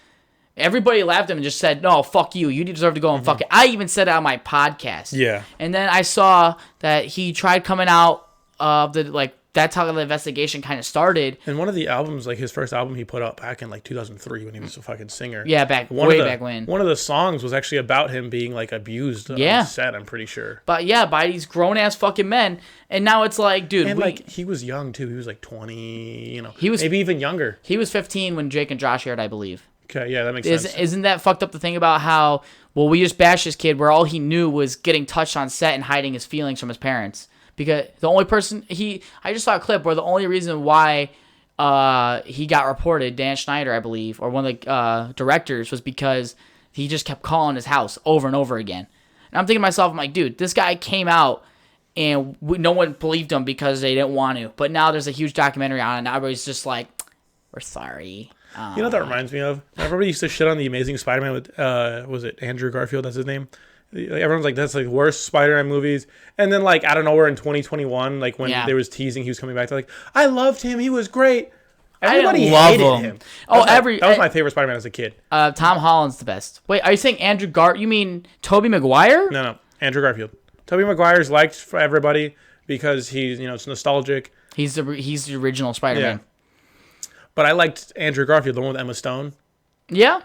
Everybody laughed at him and just said, no, fuck you. You deserve to go and fuck it. I even said it on my podcast. Yeah. And then I saw that he tried coming out of the like that's how the investigation kind of started. And one of the albums, like his first album he put out back in like 2003 when he was a fucking singer. Yeah, back when. One of the songs was actually about him being like abused on set, I'm pretty sure. But yeah, by these grown ass fucking men. And now it's like, dude. And like he was young too. He was like 20, you know. He was maybe even younger. He was 15 when Jake and Josh aired, I believe. Okay, yeah, that makes sense. Isn't that fucked up to think about how, well, we just bashed this kid where all he knew was getting touched on set and hiding his feelings from his parents? Because the only person I just saw a clip where the only reason why he got reported, Dan Schneider, I believe, or one of the directors, was because he just kept calling his house over and over again. And I'm thinking to myself, I'm like, dude, this guy came out and no one believed him because they didn't want to. But now there's a huge documentary on it, and everybody's just like, we're sorry. You know what that reminds me of? Everybody used to shit on the Amazing Spider-Man with, was it Andrew Garfield? That's his name. Everyone's like, that's like the worst Spider-Man movies. And then like out of nowhere in 2021, like when there was teasing he was coming back, they're like, I loved him. He was great. Everybody hated him. That was my favorite Spider-Man as a kid. Tom Holland's the best. Wait, are you saying Andrew You mean Tobey Maguire? No, Andrew Garfield. Tobey Maguire's liked for everybody because he's, it's nostalgic. He's the original Spider-Man. Yeah. But I liked Andrew Garfield, the one with Emma Stone. Yeah.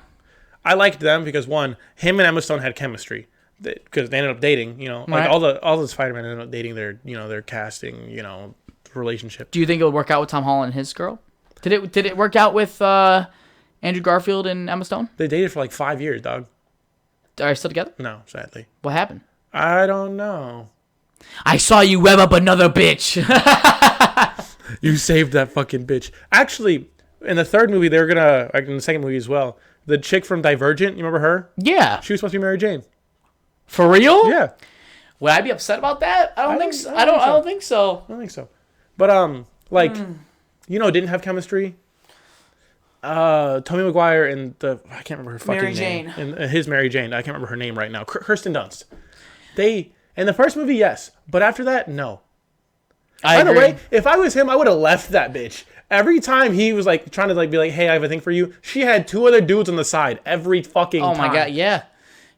I liked them because, one, him and Emma Stone had chemistry. Because they ended up dating, like right. all the Spider-Man ended up dating their casting, relationship. Do you think it would work out with Tom Holland and his girl? Did it work out with Andrew Garfield and Emma Stone? They dated for like 5 years, dog. Are they still together? No, sadly. What happened? I don't know. I saw you web up another bitch. You saved that fucking bitch. Actually, in the third movie, they were gonna, like in the second movie as well, the chick from Divergent, you remember her? Yeah. She was supposed to be Mary Jane. For real? Yeah. Would I be upset about that? I don't think so. I don't think so. I don't think so. But didn't have chemistry. Tobey Maguire and I can't remember her fucking Mary name. Jane. And his Mary Jane. I can't remember her name right now. Kirsten Dunst. They in the first movie, yes, but after that, no. By the way, if I was him, I would have left that bitch. Every time he was like trying to like be like, "Hey, I have a thing for you," she had 2 other dudes on the side every fucking time. Oh my god, yeah.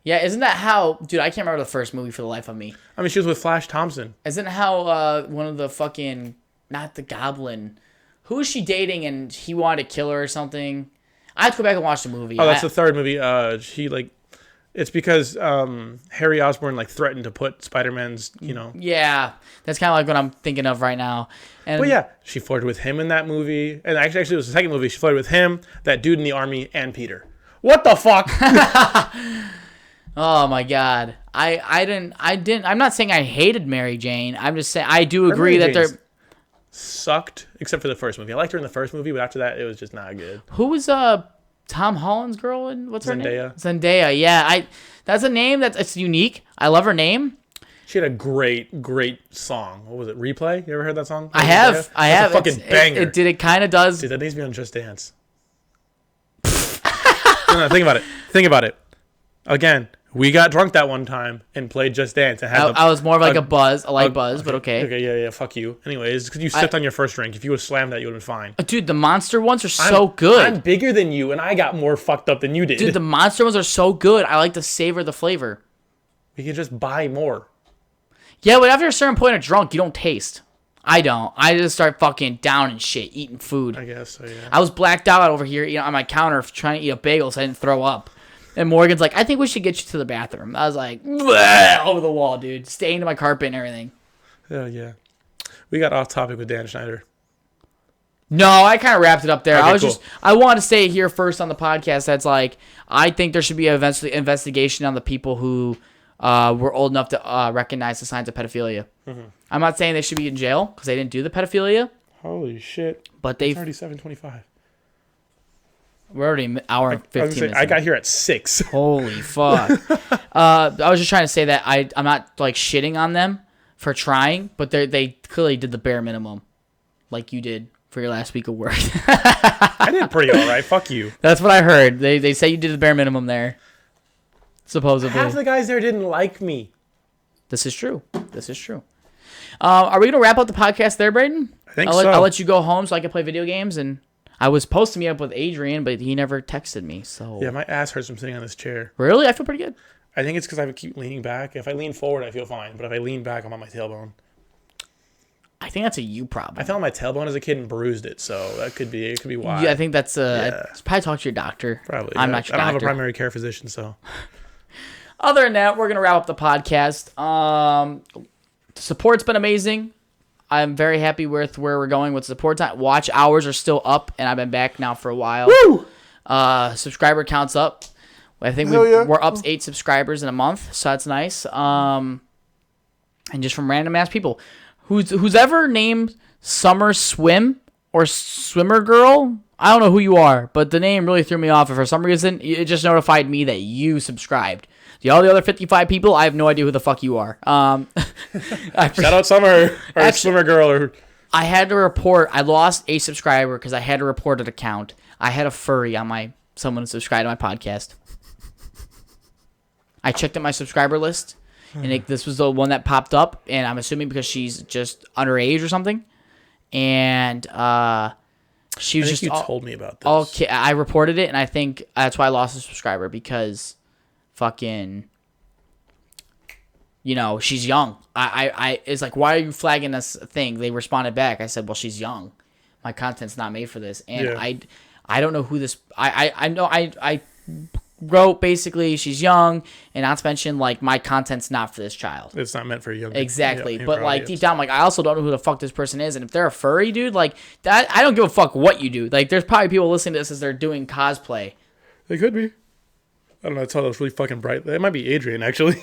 Yeah, isn't that how... Dude, I can't remember the first movie for the life of me. I mean, she was with Flash Thompson. Isn't how one of the fucking... Not the Goblin. Who is she dating and he wanted to kill her or something? I have to go back and watch the movie. Oh, that's the third movie. It's because Harry Osborn like threatened to put Spider-Man's, Yeah, that's kind of like what I'm thinking of right now. But yeah, she flirted with him in that movie. And actually it was the second movie. She flirted with him, that dude in the army, and Peter. What the fuck? Oh my god. I'm not saying I hated Mary Jane. I'm just saying I do agree that they're sucked except for the first movie. I liked her in the first movie, but after that it was just not good. Who was Tom Holland's girl and what's her name? Zendaya. Yeah, that's a name it's unique. I love her name. She had a great song. What was it? Replay? You ever heard that song? I have. That's a fucking banger. It kind of does. Dude, that needs to be on Just Dance. No, think about it. Again, we got drunk that one time and played Just Dance. And I was more of like a buzz, buzz, but okay. Okay, yeah, fuck you. Anyways, because you sipped on your first drink. If you would slammed that, you would have been fine. Dude, the Monster ones are so good. I'm bigger than you, and I got more fucked up than you did. Dude, the Monster ones are so good. I like to savor the flavor. We can just buy more. Yeah, but after a certain point of drunk, you don't taste. I don't. I just start fucking down and shit, eating food. I guess so, yeah. I was blacked out over here, on my counter trying to eat a bagel so I didn't throw up. And Morgan's like, I think we should get you to the bathroom. I was like, over the wall, dude. Stained my carpet and everything. Yeah. We got off topic with Dan Schneider. No, I kind of wrapped it up there. Okay, I want to say here first on the podcast that's like, I think there should be an investigation on the people who were old enough to recognize the signs of pedophilia. Mm-hmm. I'm not saying they should be in jail because they didn't do the pedophilia. Holy shit. But it's already 7:25. We're already an hour and 15 minutes. I got here at 6. Holy fuck. I was just trying to say that I'm not like shitting on them for trying, but they clearly did the bare minimum like you did for your last week of work. I did pretty all right. Fuck you. That's what I heard. They say you did the bare minimum there. Supposedly. Half the guys there didn't like me. This is true. Are we going to wrap up the podcast there, Brayden? I think so. I'll let you go home so I can play video games. And I was supposed to meet up with Adrian, but he never texted me. So yeah, my ass hurts from sitting on this chair. Really? I feel pretty good. I think it's because I keep leaning back. If I lean forward, I feel fine. But if I lean back, I'm on my tailbone. I think that's a you problem. I fell on my tailbone as a kid and bruised it, so it could be why. Yeah, I think that's probably talk to your doctor. Probably. I'm not your doctor. I don't have a primary care physician, so. Other than that, we're gonna wrap up the podcast. The support's been amazing. I'm very happy with where we're going with support time. Watch hours are still up, and I've been back now for a while. Woo! Subscriber count's up. I think we're up 8 subscribers in a month, so that's nice. And just from random ass people, who's ever named Summer Swim or Swimmer Girl, I don't know who you are, but the name really threw me off. And for some reason, it just notified me that you subscribed. All the other 55 people, I have no idea who the fuck you are. Shout out Summer or Swimmer Girl. Or I had to report. I lost a subscriber because I had to report an account. I had a furry on someone who subscribed to my podcast. I checked at my subscriber list, and this was the one that popped up, and I'm assuming because she's just underage or something. And she was you told me about this. I reported it, and I think that's why I lost a subscriber because fucking, she's young. It's like, why are you flagging this thing? They responded back. I said, well, she's young. My content's not made for this. And I don't know who this, I know I wrote basically she's young, and not to mention like my content's not for this child. It's not meant for a young. Exactly. But like deep down, like I also don't know who the fuck this person is. And if they're a furry dude, like that, I don't give a fuck what you do. Like there's probably people listening to this as they're doing cosplay. They could be. I don't know. It's all those really fucking bright. It might be Adrian, actually.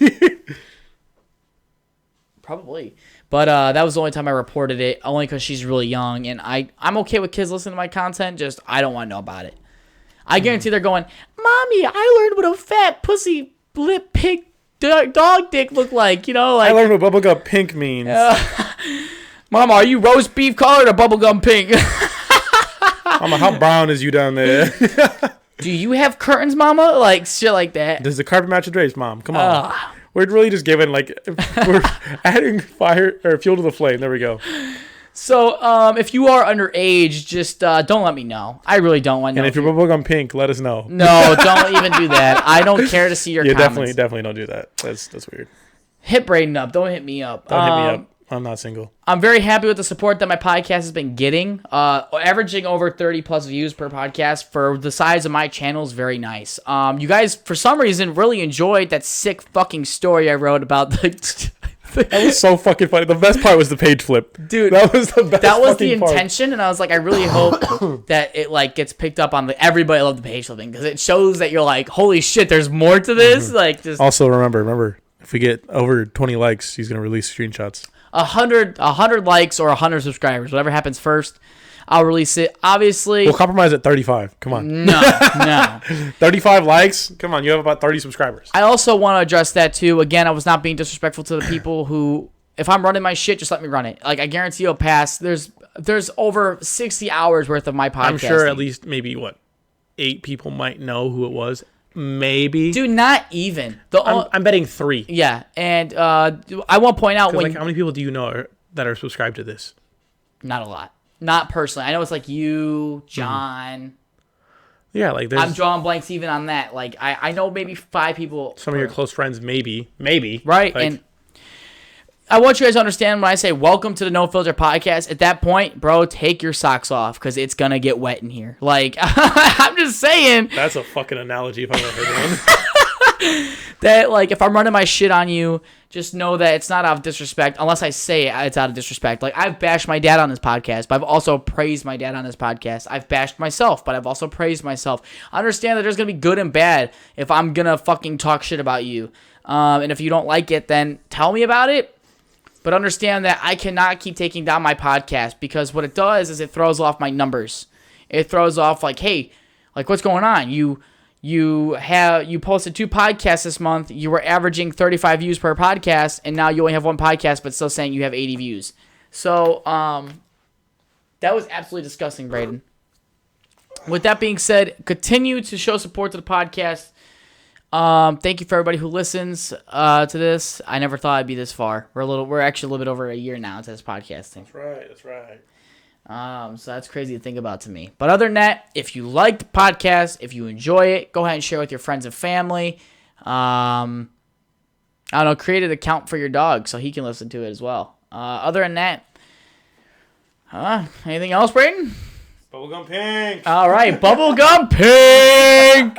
Probably. But that was the only time I reported it, only because she's really young. And I'm okay with kids listening to my content, just I don't want to know about it. I guarantee they're going, Mommy, I learned what a fat pussy lip pig dog dick looked like. I learned what bubblegum pink means. Mama, are you roast beef colored or bubblegum pink? Mama, how brown is you down there? Do you have curtains, Mama? Like shit like that. Does the carpet match the drapes, Mom? Come on. We're really just giving we're adding fire or fuel to the flame. There we go. So, if you are underage, just don't let me know. I really don't want to know. And if you're bubblegum pink, let us know. No, don't even do that. I don't care to see your comments. Definitely don't do that. That's weird. Hit Brayden up. Don't hit me up. Don't hit me up. I'm not single. I'm very happy with the support that my podcast has been getting. Averaging over 30 plus views per podcast for the size of my channel is very nice. You guys, for some reason, really enjoyed that sick fucking story I wrote about the... That was so fucking funny. The best part was the page flip. Dude, that was the best. That was the intention, and I was like, I really hope that it like gets picked up on everybody loved the page flipping because it shows that you're like, holy shit, there's more to this. Mm-hmm. Like, just also remember, if we get over 20 likes, he's gonna release screenshots. 100 likes or 100 subscribers, whatever happens first, I'll release it. Obviously, we'll compromise at 35. Come on. No. 35 likes. Come on, you have about 30 subscribers. I also want to address that too. Again, I was not being disrespectful to the people who, if I'm running my shit, just let me run it. Like I guarantee you'll pass. There's over 60 hours worth of my podcast. I'm sure at least maybe 8 people might know who it was. Maybe. Dude, not even. I'm betting 3. Yeah, and I won't point out when. Like, how many people do you know that are subscribed to this? Not a lot. Not personally. I know it's like you, John. Mm-hmm. Yeah, like there's... I'm drawing blanks even on that. Like I know maybe 5 people. Some of your close friends, maybe. Right, like, and I want you guys to understand when I say welcome to the NoFilter Podcast. At that point, bro, take your socks off because it's gonna get wet in here. Like I'm just saying. That's a fucking analogy if I've ever heard one. That like if I'm running my shit on you, just know that it's not out of disrespect. Unless I say it's out of disrespect. Like I've bashed my dad on this podcast, but I've also praised my dad on this podcast. I've bashed myself, but I've also praised myself. I understand that there's gonna be good and bad if I'm gonna fucking talk shit about you. And if you don't like it, then tell me about it. But understand that I cannot keep taking down my podcast because what it does is it throws off my numbers. It throws off like, hey, like what's going on? You posted 2 podcasts this month. You were averaging 35 views per podcast, and now you only have 1 podcast, but still saying you have 80 views. So that was absolutely disgusting, Brayden. With that being said, continue to show support to the podcast. Thank you for everybody who listens to this. I never thought I'd be this far. We're actually a little bit over a year now into this podcasting. That's right. So that's crazy to think about to me. But other than that, if you like the podcast, if you enjoy it, go ahead and share with your friends and family. I don't know, create an account for your dog so he can listen to it as well. Other than that, Anything else, Brayden? Bubblegum pink. All right, bubblegum pink.